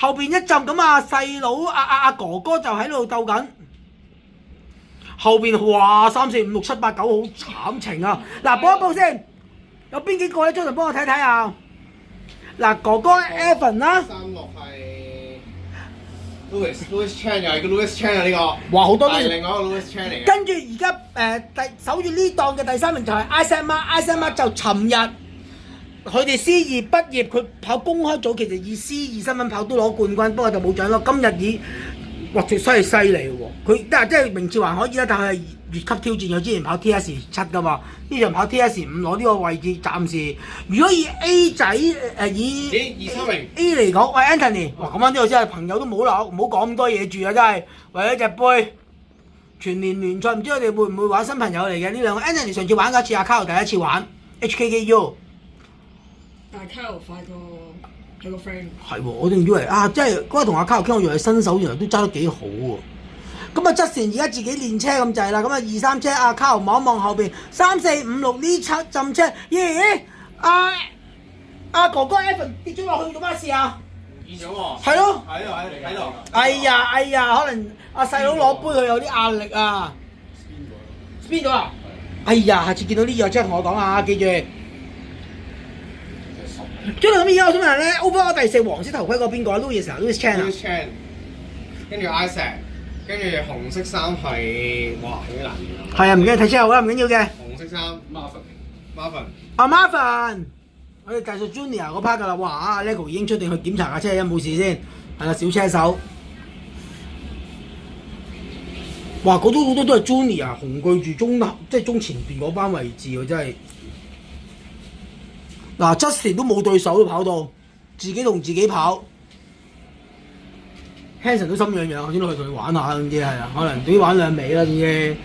後邊一陣咁啊，細佬阿哥哥就喺度鬥緊。後邊哇3、4、5、6、7、8、9好慘情啊！嗱，報一報先，有邊幾個咧？張晨幫我睇睇啊！嗱，哥哥 Evan 啦， 36係 Louis Chan 又係個 Louis Chan 啊呢個。哇好多都係另外一個 Louis Chan 嚟嘅。跟住而家守住呢檔嘅第3名就係 Isaac Mark 就尋日佢哋 C2 畢業，佢跑公開組其實以 C2 身份跑都攞冠軍，不過就冇獎咯。今日以哇最犀利喎，佢即係名次還可以啦，但係越級挑戰佢之前跑 TS7 噶嘛，呢場跑 TS5 攞呢個位置，暫時如果以 A 仔以 2、3名 A 嚟講，喂 Anthony， 哇咁樣呢度真係朋友都唔好講咁多嘢住啊，真係為咗隻杯全年聯賽，唔知我哋會唔會玩新朋友嚟嘅呢兩個 Anthony 上次玩過一次，阿 Carl 第一次玩 HKKU， 但係 Carl 快過佢個 friend。係喎，我仲以為啊，即係嗰日同阿 Carl 傾，我以為新手原來都揸得幾好喎。咁啊，Justin而家自己練車咁滯啦，咁啊2、3車阿 Carl 望一望後邊3、4、5、6呢七浸車，咦？阿哥哥 Evan 跌咗落去做乜事啊？唔見咗喎。係咯。喺度。哎呀，可能阿細佬攞杯佢有啲壓力啊。spin 咗啊！哎呀，下次見到呢樣即係同我講啊，記住。咁而家我想問咧 ，Over 第4黃色頭盔嗰邊個啊 ？Louis Chan 啊 ？Louis Chan，跟住 Isaac。跟住紅色衫係哇，有啲難認啊。係啊，唔緊要睇車後啦，唔緊要嘅。紅色衫 Marvin。阿 Marvin，我哋繼續 Junior 嗰 part 㗎啦。哇！阿 Lego 已經出定去檢查架車有冇事先。係啦，小車手。哇！嗰度好多都係 Junior 紅居住中前段嗰班位置喎，真係。嗱 ，Justin 都冇對手都跑到，自己同自己跑。Hanson 都心癢癢，我先去同佢玩下，總之係啊，可能總之玩兩尾啦，總之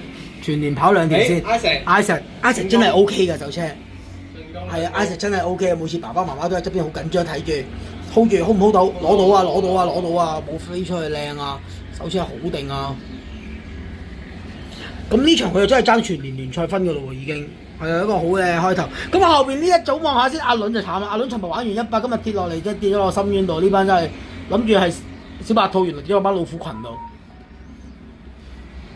全年跑2條先。Isaac 真係 OK 㗎，手車。係啊 ，Isaac 真係 OK 啊！每次爸爸媽媽都喺側邊好緊張睇住 ，hold 住 hold 唔 hold 到，攞到啊，冇飛出去靚啊，手車好定啊！咁呢場佢就真係爭全年聯賽分㗎咯喎，已經係一個好嘅開頭。咁後邊呢一組望下先，阿倫就慘啦，阿倫尋日玩完100，今日跌落嚟即係跌咗落深淵度，呢班真係諗住係小白兔，原來跌咗班老虎群度。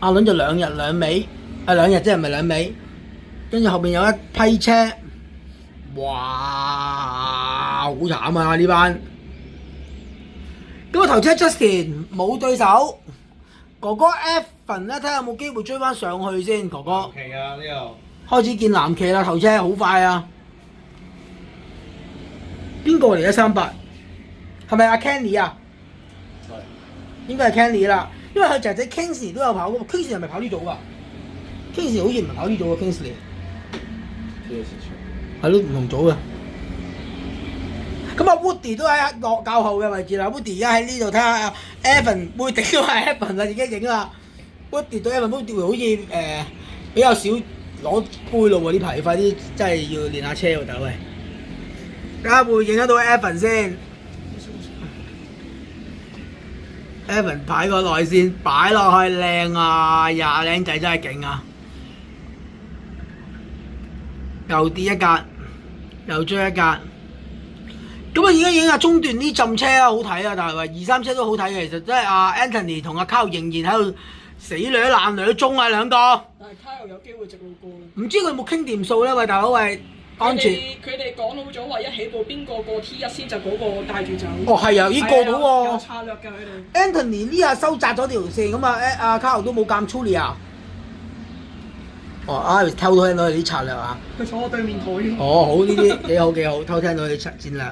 阿倫就2日2尾，2日即係唔係2尾？跟住後邊有一批車。哇！好慘啊呢班。咁啊頭車 Justin 冇對手，哥哥 Evan 咧睇下有冇機會追翻上去先，哥哥。係啊，呢度開始見藍旗啦，頭車好快啊！邊個嚟嘅38？係咪阿 Kenny 啊？應該係 Kenny 啦，因為佢仔仔 Kingsley 都有跑嘅，Kingsley 係咪跑呢組㗎 ？Kingsley 好似唔係跑呢組喎 ，Kingsley。係咯，唔同組嘅。咁啊 Woody 都喺落較後嘅位置啦 ，Woody 而家喺呢度睇下 Evan，Woody 都係 Evan 啦，已經影啦。Woody 對 Evan，Woody 好似比較少攞杯咯喎，呢排快啲真係要練下車喎，大佬喂。睇下會影得到 Evan 先。Evan 擺個內線擺落去靚啊，呀靚仔真係勁啊！又跌一格，又追一格。咁啊，而家影下中段呢陣車啊，好睇啊！但係話2、3車都好睇嘅，其實真係阿 Anthony 同阿 Carl 仍然喺度死掠爛掠中啊兩個。但係 Carl 有機會直路過啦。唔知佢有冇傾掂數咧？喂，大佬喂，安全。佢哋講好咗話，一起步邊個過 T1先就嗰個帶住走。哦，係啊，已經過到喎。有策略㗎佢哋。Anthony 呢下收窄咗條線，咁啊阿 Carl 都冇監 Julia。哦，偷到聽到你啲策略啊！佢坐我對面台。哦，好呢啲幾好幾好，偷聽到你戰略。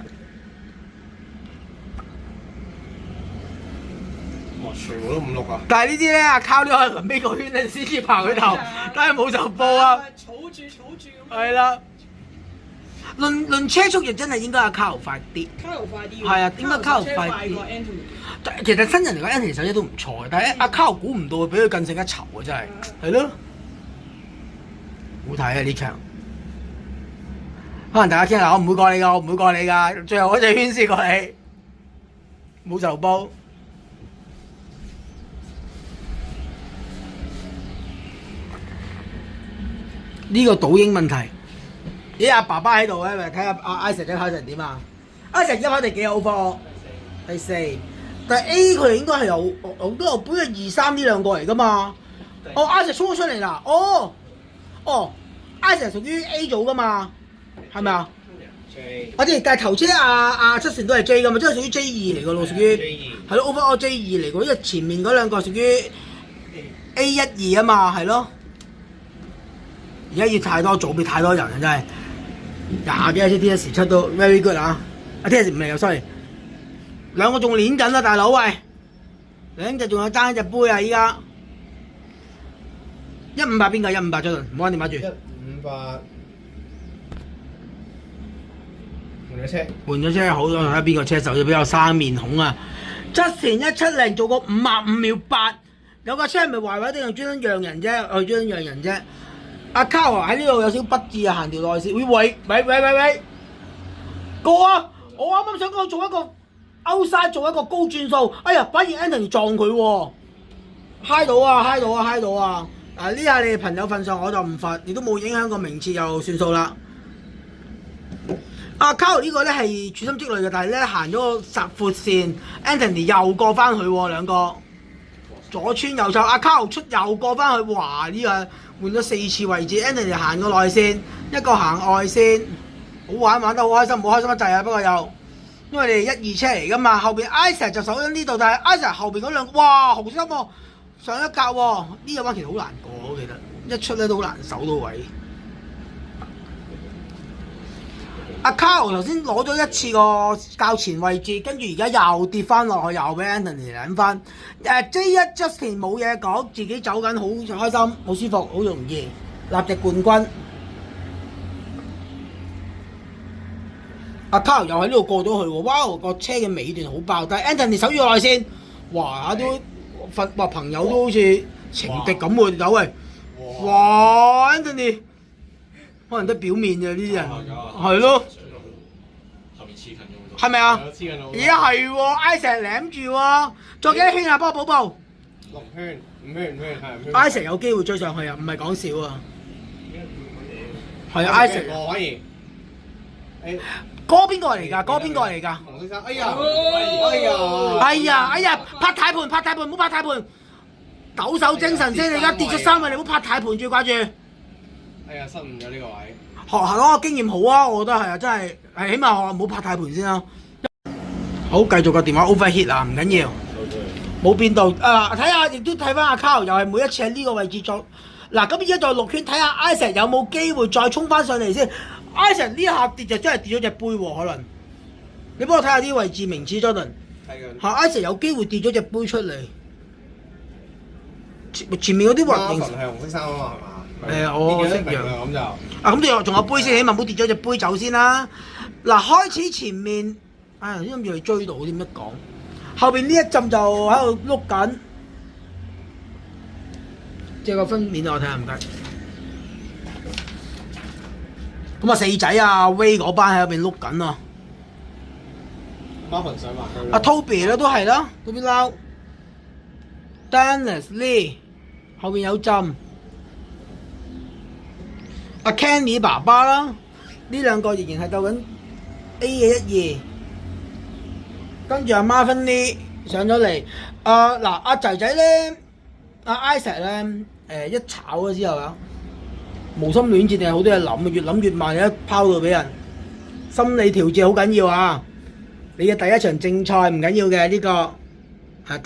哇！全部都5、6啊！但係呢啲咧，阿 Carl 呢可能臨尾個圈咧先至爬佢頭，但係冇就報啊！儲住咁。係啦。論車速亦真係應該阿 Carl 快啲。Carl 快啲。係啊，應該 Carl 快啲。其實新人嚟講 ，Anthony 手車都唔錯嘅，但係阿 Carl 估唔到比佢更勝一籌啊！真係，係咯。好睇啊！呢場，可能大家傾下，我唔會過你㗎，我唔會過你㗎。最後嗰隻圈先過你，冇就煲。呢個倒影問題，咦？阿爸爸喺度咧，咪睇下阿 Isaac 跑成點啊 ？Isaac 而家跑第幾好課？第4，但係 A 佢應該係有都有本係2、3呢兩個嚟㗎嘛？哦 ，Isaac 衝咗出嚟啦！哦 ，Isaac 屬於 A 組噶嘛，係咪啊？我哋但係頭車阿Justin都係 J 噶嘛，即係屬於 J2嚟噶咯，屬於係咯 overall J2嚟噶，因為前面嗰兩個屬於 A1、2啊嘛，係咯。而家要太多組別太多人啊，真係20幾隻 TS 出到 very good 啊！阿 TS 唔嚟啊 sorry，兩個仲練緊啊，大佬喂，兩隻仲有爭一隻杯啊，依家。158邊個？158張輪，唔好玩電話住。158換咗車，換咗車好咗，睇下邊個車手就比較生面孔啊！Justin 170做個55秒8，有架車係咪壞壞定係專登讓人啫？專登讓人啫。阿 Carl 喺呢度有少不智啊，行條內線。喂，過啊！我啱啱想講做一個outside做一個高轉數，哎呀，反而 Anthony 撞佢喎，嗨到啊！嗱，呢下你哋朋友份上我就唔罰，亦都冇影響個名次就算數啦。阿 Carl 呢個咧係處心積慮嘅，但係咧行咗個實闊線 ，Anthony 又過翻去喎，兩個左穿右湊，阿 Carl 出又過翻去，哇！呢個換咗4次位置 ，Anthony 行個內線，一個行外線，好玩得好開心，唔好開心得滯啊！不過又因為你哋1、2車嚟噶嘛，後邊 Isaac 就守喺呢度，但係 Isaac 後邊嗰兩個，哇！紅心喎！上一格喎，呢個彎其實好難過，我記得一出咧都好難守到位。阿 Carl 頭先攞咗一次個較前位置，跟住而家又跌翻落去，又俾 Anthony 領翻。J1 Justin 冇嘢講，自己走緊好開心，好舒服，好容易立隻冠軍。阿 Carl 又喺呢度過咗去喎，哇！個車嘅尾段好爆，但係 Anthony 守住內線，哇！都話朋友都好似情敵咁喎，走喂，哇 Anthony！可能得表面嘅呢啲人，係咯，後面黐近咗，係咪啊？黐緊好。而家係喎，Isaac 攬住喎，再幾多圈啊？幫我寶寶。6圈、5圈、5圈係5圈。Isaac 有機會追上去啊，唔係講笑啊。係啊，Isaac。反而，嗰邊個嚟㗎？嗰邊個嚟㗎？黃先生，哎呀，拍軚盤，唔好拍軚盤，抖手精神先，你而家跌咗3位，你唔好拍軚盤住，掛住。哎呀，失誤咗呢個位。學下咯，經驗好啊，我覺得係啊，真係起碼學唔好拍軚盤先啦。好，繼續個電話 overheat 啊，唔緊要，冇變到。睇下亦都睇翻阿 Carl，又係每一次喺呢個位置作。嗱，咁而家再6圈，睇下 Isaac 有冇機會再衝翻上嚟先。Isaac 呢下跌就真係跌咗隻杯喎，可能。你幫我睇下啲位置名次 Jordan。睇緊。Isaac 有機會跌咗隻杯出嚟。前面嗰啲雲形係紅色衫啊嘛，係嘛？我識樣咁就。咁仲有杯先，起碼唔好跌咗隻杯走先啦。嗱，開始前面，頭先諗住去追到點乜講，後邊呢一陣就喺度碌緊，借個分面我睇下唔該。咁啊四仔啊 Ray 嗰班喺後邊碌緊啊。Marvin 上埋去。阿 Toby 咧都係啦，嗰邊撈。Dennis Lee 後邊有浸。阿 Kenny 爸爸啦，呢兩個仍然係鬥緊 A 嘅1、2，跟住阿 Marvin Lee 上咗嚟。阿仔仔咧，阿 Isaac 咧，一炒咗之後啊，無心戀戰定係好多嘢諗，越諗越慢，一拋到俾人，心理調節好緊要啊！你嘅第一場正賽唔緊要嘅呢個，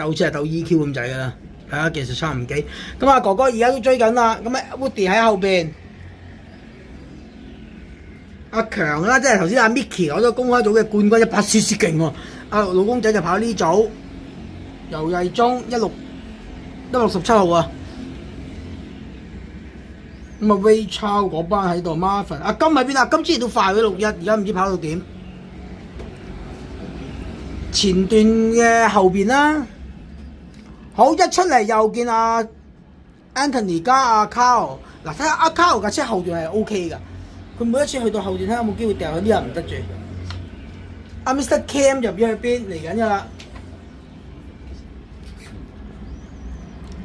鬥似係鬥 EQ 咁滯㗎啦，係啊，技術差唔幾。咁阿哥哥而家都追緊啦，咁啊 Woody 喺後邊。阿強啦，即係頭先阿 Micky 攞咗公開組嘅冠軍，100 cc 勁喎。阿老公仔就跑呢組，游毅中167號啊。咁啊 Ray Charles 嗰班喺度 ，Marvin 阿金喺邊啊？金之前都快咗61，而家唔知跑到點。前段嘅後邊啦，好一出嚟又見阿 Anthony 加阿 Carl， 嗱睇下阿 Carl 架車後段係 OK 㗎。佢每一次去到後段睇下有冇機會掉佢，呢人唔得住。阿 Mr. Cam 入咗去邊嚟緊㗎啦。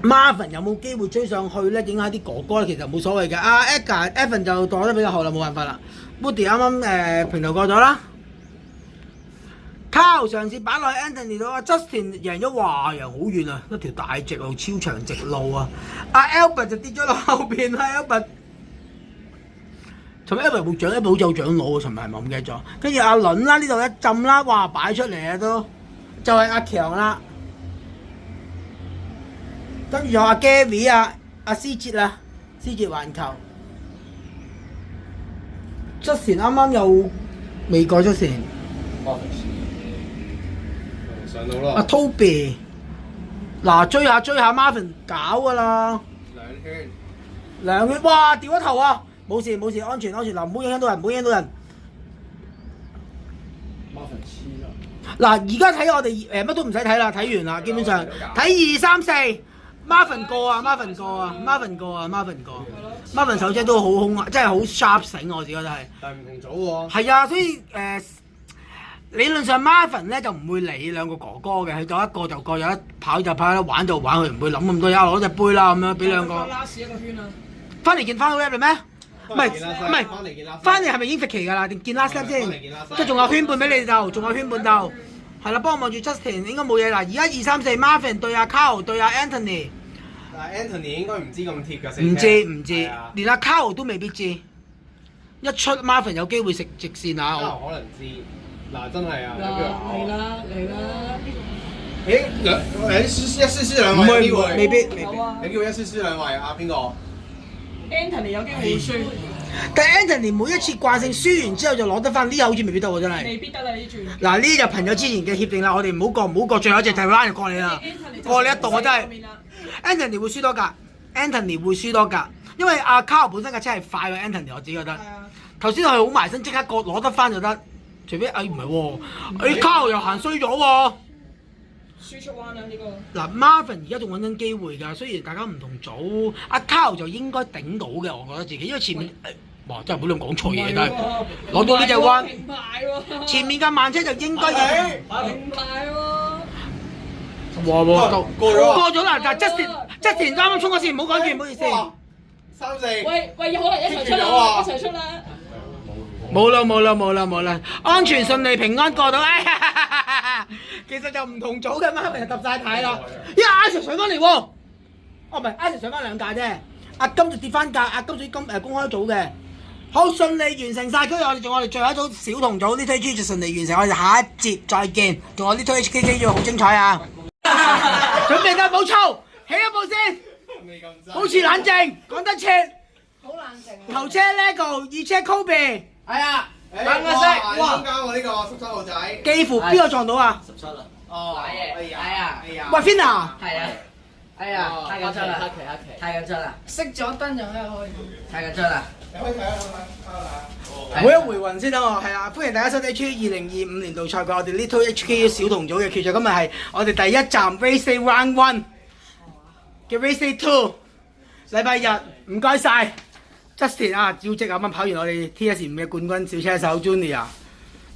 Marvin 有冇機會追上去咧？影下啲哥哥咧，其實冇所謂嘅。阿 Evan 就墮得比較後啦，冇辦法啦。Woody 啱啱平頭過咗啦。Carl 嘗試擺落去 Anthony 度，Justin 贏咗，哇！贏好遠啊，一條大直路，超長直路啊。阿 Albert 就跌咗落後邊啦 ，Albert。尋日 Albert 冇獎，Albert 好似有獎攞喎，尋日係咪唔記得咗？跟住阿倫啦，呢度一浸啦，哇！擺出嚟啊都，就係阿強啦。跟住有阿 Gary 阿思哲啊，思哲環球。Justin 啱啱又未過Justin。上到啦。阿 Toby， 嗱追下 Marvin 搞㗎啦。2圈，哇！掉咗頭啊！冇事，安全嗱，唔好影響到人，Marvin 黐啦。嗱，而家睇我哋乜都唔使睇啦，睇完啦，基本上睇2、3、4。Marvin 過啊 ，Marvin 手車都好兇啊，真係好 sharp 醒，我自己覺得係。但係唔同組喎。係啊，所以理論上 Marvin 咧就唔會理兩個哥哥嘅，佢就一個就過，有得跑就跑，有得玩就玩，佢唔會諗咁多，攞隻杯啦咁樣俾兩個。拉屎一個圈啊！翻嚟見翻個 rap 嚟咩？唔係，翻嚟係咪已經復期㗎啦？定見 last lap 先？即係仲有圈半俾你鬥，仲有圈半鬥。係啦，幫我望住 Justin 應該冇嘢啦。而家2、3、4 Marvin 對阿 Carl 對阿 Anthony。但係 Anthony 應該唔知咁貼㗎，唔知，連阿 Carl 都未必知。一出 Marvin 有機會食直線啊！可能知，嗱真係啊，嚟啦！誒一試試兩唔會位有機會，未必。有啊有機會一試試兩位啊邊個？ ，Anthony 有機會輸，但 Anthony 每一次慣性輸完之後就攞得翻，呢個好似未必得喎，真係。未必得啦呢轉。嗱，呢就朋友之前嘅協定啦，我哋唔好過，最後一隻就拉就過你啦。過你一度我真係 Anthony 會輸多格，Anthony 會輸多格，因為阿 Carl 本身架車係快過 Anthony，我自己覺得。係啊，頭先佢好埋身，即刻過攞得翻就得，除非唔係喎，Carl 又行衰咗喎。輸出彎啦呢個。嗱 Marvin 而家仲揾緊機會㗎，雖然大家唔同組，阿 Carl 就應該頂到嘅，我覺得自己，因為前面哇真係唔好咁講錯嘢，但係攞到呢隻彎，平牌喎。前面嘅慢車就應該平牌喎。過咗啦，但係Justin啱啱衝咗線，唔好講住，唔好意思。 3、4，喂，可能一齊出啦，一齊出啦。冇啦，安全順利平安過到，其實就唔同組嘅Marvin就揼晒軚啦，因為阿 Sir 上翻嚟喎，哦唔係阿 Sir 上翻兩架啫，阿金就跌翻架，阿金屬於公開組嘅，好順利完成晒，跟住我哋最後一組小童組呢推 G 就順利完成，我哋下一節再見，仲有呢推 HKK 要好精彩啊！準備得冇錯，起一步先，保持冷靜，講得切，好冷靜。頭車 Lego， 二車 Kobe。係啊，等一聲，哇！中間我呢個17號仔，幾乎邊個撞到啊？ 17啦。哦，係啊，喂 Fina， 係啊，哎呀，太緊張啦，太緊張啦，熄咗燈就喺度開。太緊張啦，你可以睇下，每一回魂先得喎，係啦，歡迎大家收睇 HK 2025年度賽季，我哋 Little HK 小童組嘅決賽，今日係我哋第一站 Race Day Round One 嘅 Race Day Two， 禮拜日，唔該晒 Justin 啊，照職啱啱跑完我哋 TS5嘅冠軍小車手 Junior，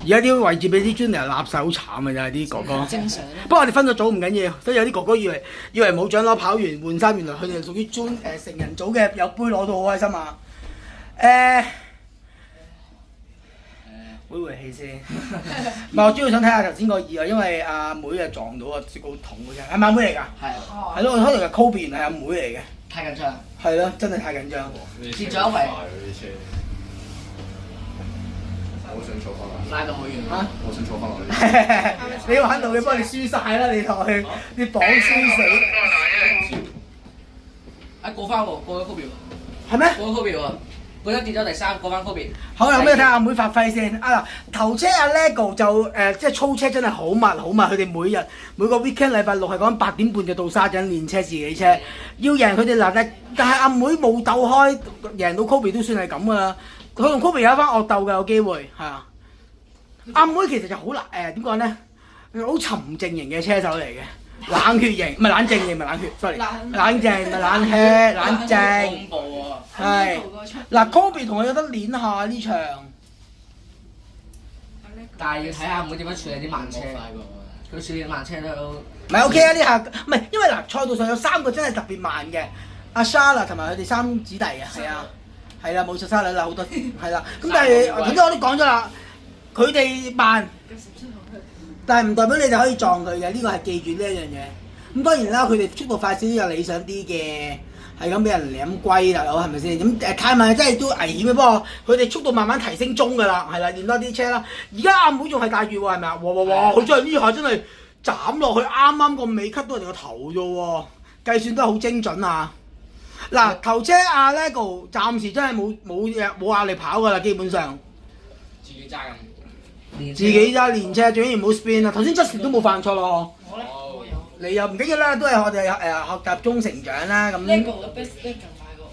而家啲位置俾啲 Junior 立晒，好慘啊！真係啲哥哥。正常。不過我哋分咗組唔緊要，所以有啲哥哥以為冇獎攞，跑完換衫，原來佢哋屬於成人組嘅，有杯攞到好開心啊！會氣先。唔係，我主要想睇下頭先個意外，因為阿妹啊撞到啊，好痛嘅啫。係咪阿妹嚟㗎？係，係咯，我可能係 Kobe 原來係阿妹嚟嘅。太緊張，係咯，真係太緊張。跌咗一圍，我想坐翻落，拉到好遠嚇！我想坐翻落去。你玩到嘅幫你輸晒啦，你同佢啲綁輸死。過翻喎，過咗 Kobe 喎，係咩？過咗 Kobe 喎，嗰陣跌咗第3，過翻 Kobe。好，有咩睇下阿妹發揮先？啊嗱，頭車阿 Lego 就即係操車真係好密，佢哋每個 weekend 禮拜六係講8點半就到沙井練車自己車，要贏佢哋嗱，但係阿妹冇鬥開，贏到 Kobe 都算係咁噶啦。佢同 Kobe 有一番惡鬥嘅有機會係啊。阿妹其實就好難點講咧，好沉靜型嘅車手嚟嘅。冷血型，唔係冷靜型，唔係冷血，sorry。冷靜，唔係冷血，冷靜。恐怖喎！係。嗱 ，Kobe 同佢有得練下呢場。但係要睇下阿妹點樣處理啲慢車，佢處理慢車都唔係 OK 啊！呢下唔係因為嗱，賽道上有3個真係特別慢嘅，阿 Shala 同埋佢哋3姊弟啊，係啊，係啦，冇錯 Shala 啦，好多係啦。咁但係頭先我都講咗啦，佢哋慢。但係唔代表你哋可以撞佢嘅，呢個係記住呢一樣嘢。咁當然啦，佢哋速度快少少有理想啲嘅，係咁俾人舐龜大佬係咪先？咁太慢真係都危險嘅，不過佢哋速度慢慢提升中㗎啦，係啦，練多啲車啦。而家阿妹仲係帶住喎，係咪啊？哇！佢真係呢下真係斬落去，啱啱個尾吸到人哋個頭啫喎，計算得好精準啊！嗱，頭車阿 Lego 暫時真係冇壓力跑㗎啦，基本上。自己揸緊。自己揸練車，最緊要唔好 spin 啊！頭先 Justin 都冇犯錯咯，我咧，我有。你又唔緊要啦，都係我哋學習中成長啦咁。Lego 嘅 best leg 更快過。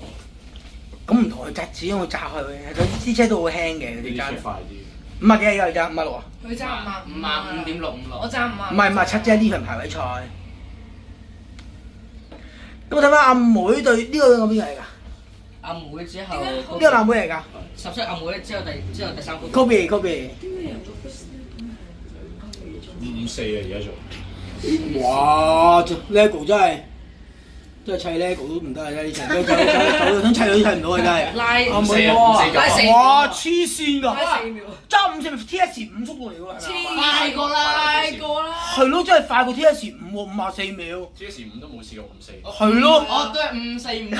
咁唔同佢揸，始終佢揸開嘅，佢啲車都好輕嘅，佢哋揸。快啲。 50幾而家56啊？佢揸55.656。我揸50。唔係7啫，呢場排位賽。咁我睇翻阿妹對呢個邊個嚟㗎？阿妹之後，呢個阿妹嚟㗎17阿妹之後第3個。Kobe。 54啊，而家做。哇！Lego 真係砌 Lego 都唔得啊！呢場走想砌都砌唔到啊！真係。拉阿妹4哇！黐線㗎！拉4秒。揸5 4 TS5 速度嚟㗎係咪啊？快過啦！係咯，真係快過 TS5 喎，54秒。 TS5都冇試過54。係咯。我都係545。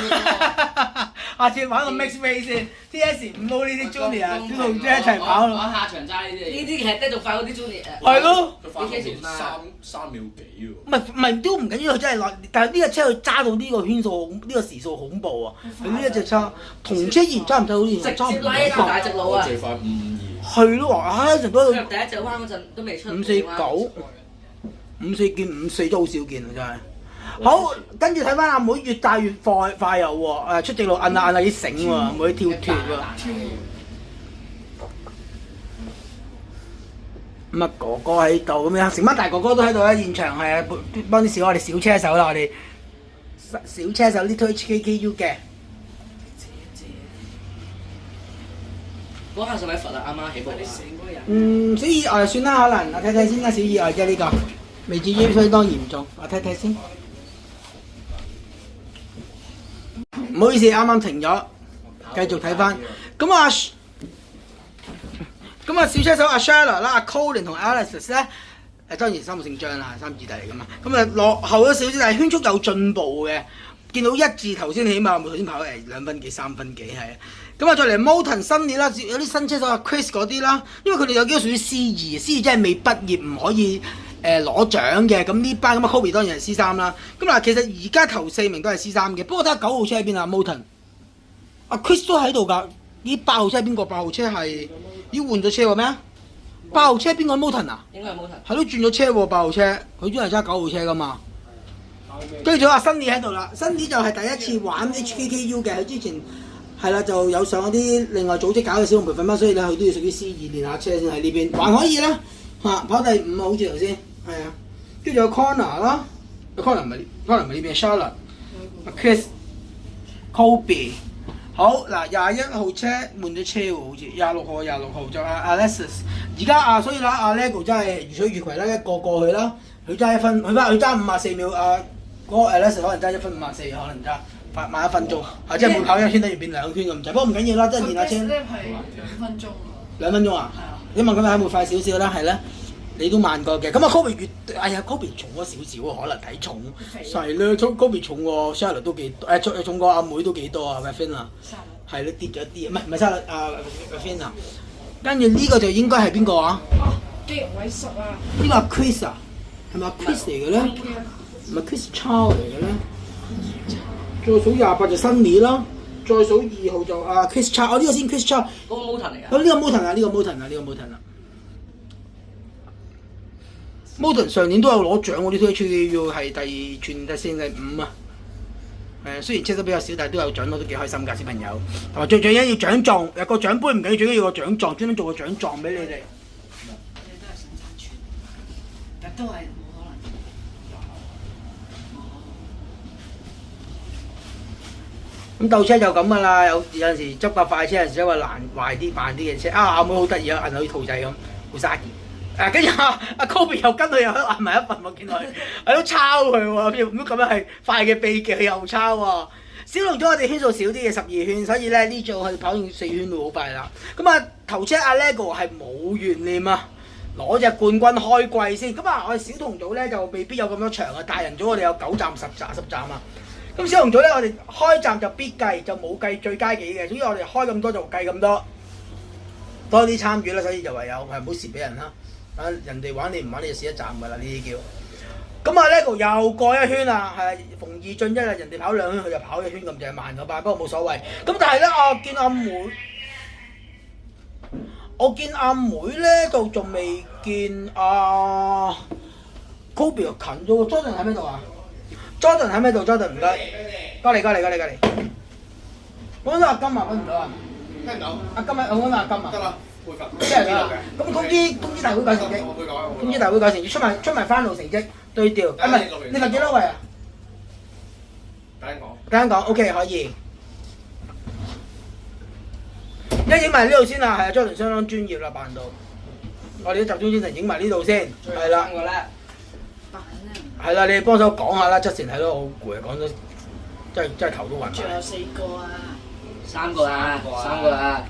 下次玩個 mix race 先 ，TS 唔撈呢啲 junior，小龍姐一齊跑我咯。下場揸呢啲，呢啲其實都仲快過啲 junior。係咯，佢快三秒幾喎。唔係都唔緊要，佢真係耐。但係呢個車佢揸到呢個圈數，呢個時數恐怖啊！佢呢一隻車同車現揸唔揸好似直揸唔接拉一條大直路啊！最快552。係咯，啊成都入第一隻彎嗰陣都未出。 549 54見54都好少見啊！真係。好，跟住睇翻阿妹越大越快油喎，出直路摁下幾醒喎，阿妹跳脱喎。咁啊哥哥喺度咁樣，成班大哥哥都喺度啦，現場係幫啲我哋小車手啦，我哋小車手 Little HKKU 嘅。嗰下係咪罰啊？啱啱起步啊！小意外算啦，可能我睇睇先啦，小意外啫呢個，未至於相當嚴重，我睇睇先。唔好意思，啱啱停咗，繼續睇翻。咁啊，小車手阿 Shala 啦、阿 Colin 同 Alex 咧，當然三個姓張啦，三姊弟嚟噶嘛。咁啊落後咗少少，但係圈速有進步嘅。見到一字頭先，起碼頭先跑2分幾、3分幾係。咁啊，再嚟 Moulton 新年啦，有啲新車手阿 Chris 嗰啲啦，因為佢哋有幾個屬於 C2 真係未畢業，唔可以攞獎嘅。咁呢班咁啊 Kobe 當然係 C3 啦。咁嗱，其實而家頭4名都係 C3 嘅，不過睇下9號車喺邊啊 Moulton。阿 Chris 都喺度㗎。呢8號車係邊個？8號車係要換咗車喎咩啊？8號車邊個 Moulton 啊？應該係 Moulton。係咯，轉咗車喎8號車，佢專係揸9號車㗎嘛。跟住仲有阿新年喺度啦，新年就係第一次玩 HKKU 嘅，佢之前係啦就有上嗰啲另外組織搞嘅小龍培訓班，所以咧佢都要屬於 C2練下車先喺呢邊，還可以啦嚇，跑第5好似頭先係啊，跟住有 Connor 啦 ，Connor 唔係呢邊 Charlotte、Chris、Kobe， 好嗱21號車換咗車喎，好似26號就阿 Alexis， 而家所以啦阿 Lego 真係如取如攜啦，一個過去啦，佢揸1分，佢揸54秒嗰個 Alex 可能揸1分54，可能揸慢1分鐘，即係每跑1圈都要變2圈咁滯。不過唔緊要啦，即係練下車。係2分鐘。2分鐘啊？你問佢咪會快少少啦，係咧。你都慢過嘅。咁啊 Kobe Kobe 重咗少少喎，可能體重細咧。Kobe 重喎 Charlotte 都幾重過阿妹都幾多啊 Raffin 啊？係咯，跌咗啲，唔係 Charlotte Raffin 啊。跟住呢個就應該係邊個啊？基隆位10啊。呢個係 Chris 啊？係咪 Chris 嚟嘅咧？唔係 Chris Chow 嚟嘅咧，再數28就新年啦，再數2號就Chris Chow，呢個先 Chris Chow， 嗰個 Moulton 嚟㗎。呢個 Moulton 啊，呢個 Moulton 啊 ，Moulton 上年都有攞獎喎，呢推要係全年第4、第5啊。雖然車都比較少，但係都有獎，我都幾開心㗎小朋友。同埋最緊要獎狀，有個獎杯唔緊要，最緊要個獎狀，專登做個獎狀俾你哋。你都係想爭全，但都係冇可能。咁鬥車就咁噶啦，有陣時執架快車，有陣時因為難壞啲慢啲嘅車。阿妹好得意啊，摁好似兔仔咁，好沙健。跟住阿 Kobe 又跟佢又摁埋一份喎，見佢係都抄佢喎，咁樣係快嘅秘技，佢又抄喎。小龍組我哋圈數少啲嘅12圈，所以咧呢組佢跑完4圈會好快啦。咁啊頭車阿 Lego 係冇懸念啊，攞隻冠軍開季先。咁啊我哋小童組咧就未必有咁樣長啊，大人組我哋有9站10站啊。咁小龍組咧，我哋開站就必計，就冇計最佳幾嘅，所以我哋開咁多就計咁多，多啲參與啦，所以就唯有係唔好蝕俾人啦。人哋玩你唔玩你就蝕一站㗎啦，呢啲叫。咁啊 Lego 又過一圈啦，係逢2進1啊，人哋跑2圈佢就跑1圈咁就係慢咗吧，不過冇所謂。咁但係咧，我見阿妹咧就仲未見阿 Kobe 又近咗喎 ，Jordan 喺邊度啊？Jordan 喺咩度 ？Jordan 唔該，過嚟。揾到阿金啊？揾唔到啊？聽唔到。阿金啊，揾到阿金啊？得啦，配合。即係㗎。咁通知大會改成績。通知大會改成績，出埋翻路成績對調。唔係，你罰幾多位啊？等陣講 ，OK 可以。一影埋呢度先啊，係啊 ，Jordan 相當專業啦，扮到。我哋都集中精神影埋呢度先，係啦。係啦，你哋幫手講下啦，之前睇到好攰啊，講咗真係頭都暈埋。仲有4個啊，3個啊，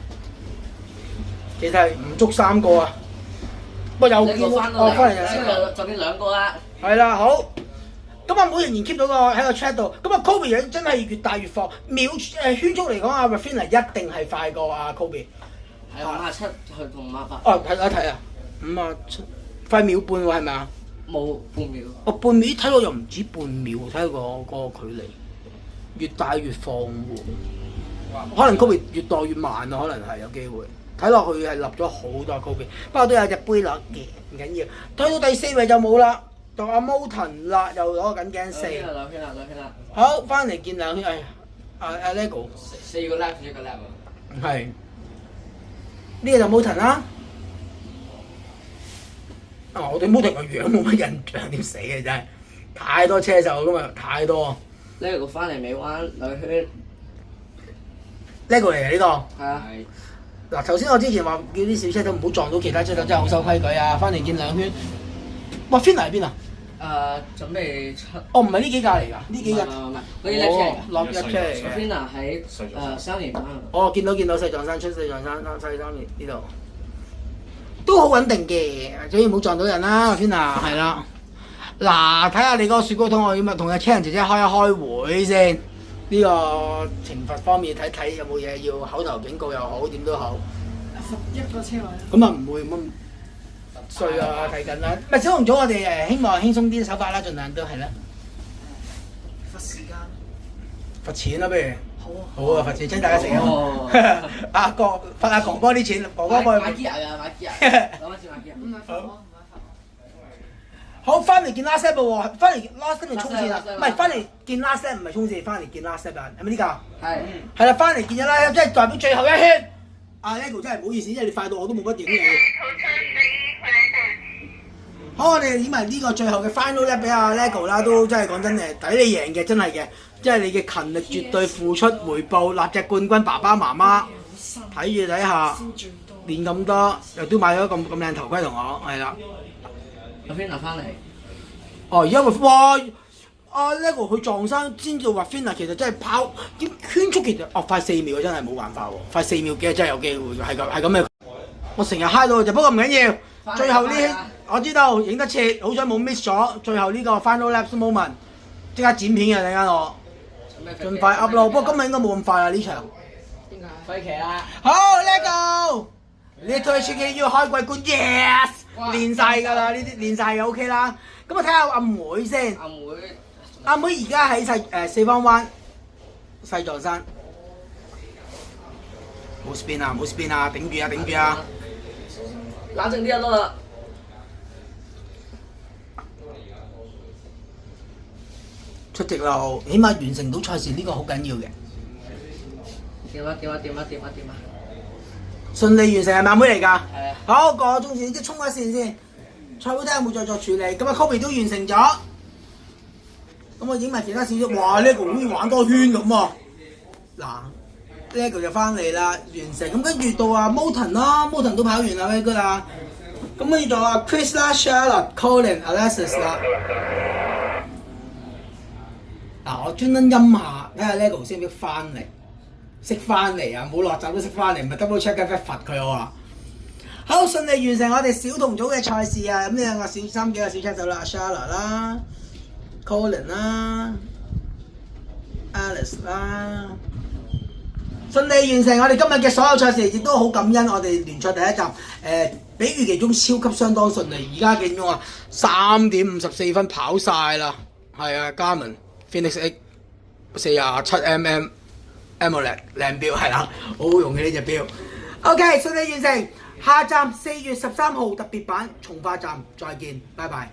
其實係唔足3個啊，不過有見翻嚟，先就變2個啦。係啦，好咁啊，每仍然 keep 到喺個 track 度。咁啊，Kobe 真係越大越放，圈速嚟講，阿 Rafinha 一定係快過阿 Kobe。係57去同58。哦，睇一睇啊，57快秒半喎，係咪啊？冇半秒。我半秒睇落又唔止半秒，睇個距離越大越放喎。可能 Kobe 越代越慢啊，可能係有機會。睇落去係立咗好多 Kobe，不過都有隻杯落嘅，唔緊要。推到第4位就冇啦，到阿 Moulton 啦，又攞緊鏡4。兩圈啦。好，翻嚟見兩圈，阿 Lego 4個 lap 1個 lap。係呢個就 Moulton 啦。我對 Moulton 個樣冇乜印象，點死嘅真係太多車手㗎嘛，太多。呢個翻嚟尾彎2圈。Lego 嚟嘅呢個。係啊。嗱，頭先我之前話叫啲小車手唔好撞到其他車手，真係好守規矩啊！翻嚟見兩圈，哇 Rafinha 喺邊啊？準備出。哦，唔係呢幾架嚟㗎，呢幾架。唔係，嗰啲 lap 車嚟㗎。落一車嚟嘅。Rafinha 喺3年班。哦，見到細撞山出4撞山細3年呢度，都好穩定嘅，所以唔好撞到人啦 Rafinha 係啦。嗱，睇下你嗰個雪糕筒，我要咪同阿車人姐姐開一開會先。呢個懲罰方面睇睇有冇嘢要口頭警告又好，點都好。11個車位。咁啊唔會咁衰啊，睇緊啦。唔係小紅組，我哋希望輕鬆啲手法啦，盡量都係啦。罰時間。罰錢啦，不如。好啊。好啊，罰錢請大家食啊！阿哥罰阿哥哥啲錢，哥哥過去買 gear 啊，買 gear。攞翻錢買 gear。唔係罰我，唔係罰我。好，翻嚟見 last step 喎，翻嚟 last step 係衝線啊，唔係翻嚟見 last step 唔係衝線，翻嚟見 last step 啊，係咪呢架？係。係啦，翻嚟見咗啦，即係代表最後一圈。阿 Lego 真係唔好意思，因為你快到我都冇乜影你。好，我哋影埋呢個最後嘅 final 咧，俾阿 Lego 啦，都真係講真誒，抵你贏嘅，真係嘅，即係你嘅勤力絕對付出回報，立隻冠軍爸爸媽媽睇住底下練咁多，又都買咗咁靚頭盔同我，係啦。Rafinha 翻嚟。哦，而家哇！阿 Lego 佢撞山先至話 Rafinha 其實真係跑啲圈速其實快4秒真係冇辦法喎，快4秒幾真係有機會係咁嘅。我成日嗨到就，不過唔緊要。最後呢，我知道影得切，好彩冇 miss 咗。最後呢個 final lap moment， 即刻剪片嘅陣間我，盡快 upload。不過今日應該冇咁快啊呢場。點解？廢期啦。好 Lego，呢套 HK 要開季冠 yes， 練晒㗎啦，呢啲練晒就 OK 啦。咁啊睇下阿妹先。阿妹而家喺四方灣細撞山，冇 spin 啊冇 spin 啊，頂住啊頂住啊！冷靜啲就得啦。出直路，起碼完成到賽事呢個好緊要嘅。點啊！順利完成係咪阿妹嚟㗎？係啊。好，個鐘線即係衝一線先。賽會睇下有冇再作處理。咁啊 Kobe 都完成咗。咁我影埋其他少少，哇 Lego 好似玩多圈咁喎。嗱 Lego 就翻嚟啦，完成。咁跟住到阿 Moulton 啦 ，Moulton 都跑完啦 very good 啦。咁跟住到阿 Chris 啦、Charlotte、Colin、Alexis 啦。嗱，我專登陰下，睇下 Lego 識唔識翻嚟，識翻嚟啊！冇落閘都識翻嚟，唔係 double check 嘅，罰佢我話。好，順利完成我哋小童組嘅賽事啊！咁呢兩個幾個小車手啦 ，Charlotte 啦。Colin 啦 ，Alice 啦，順利完成我哋今日嘅所有賽事，亦都好感恩我哋聯賽第一站，比預期中超級相當順利，而家幾點鐘啊？3點54分跑晒啦，係啊 ，Garmin Phoenix X 47mm AMOLED 靚錶係啦，好好用嘅呢隻錶。OK， 順利完成，下站4月13號特別版從化站再見，拜拜。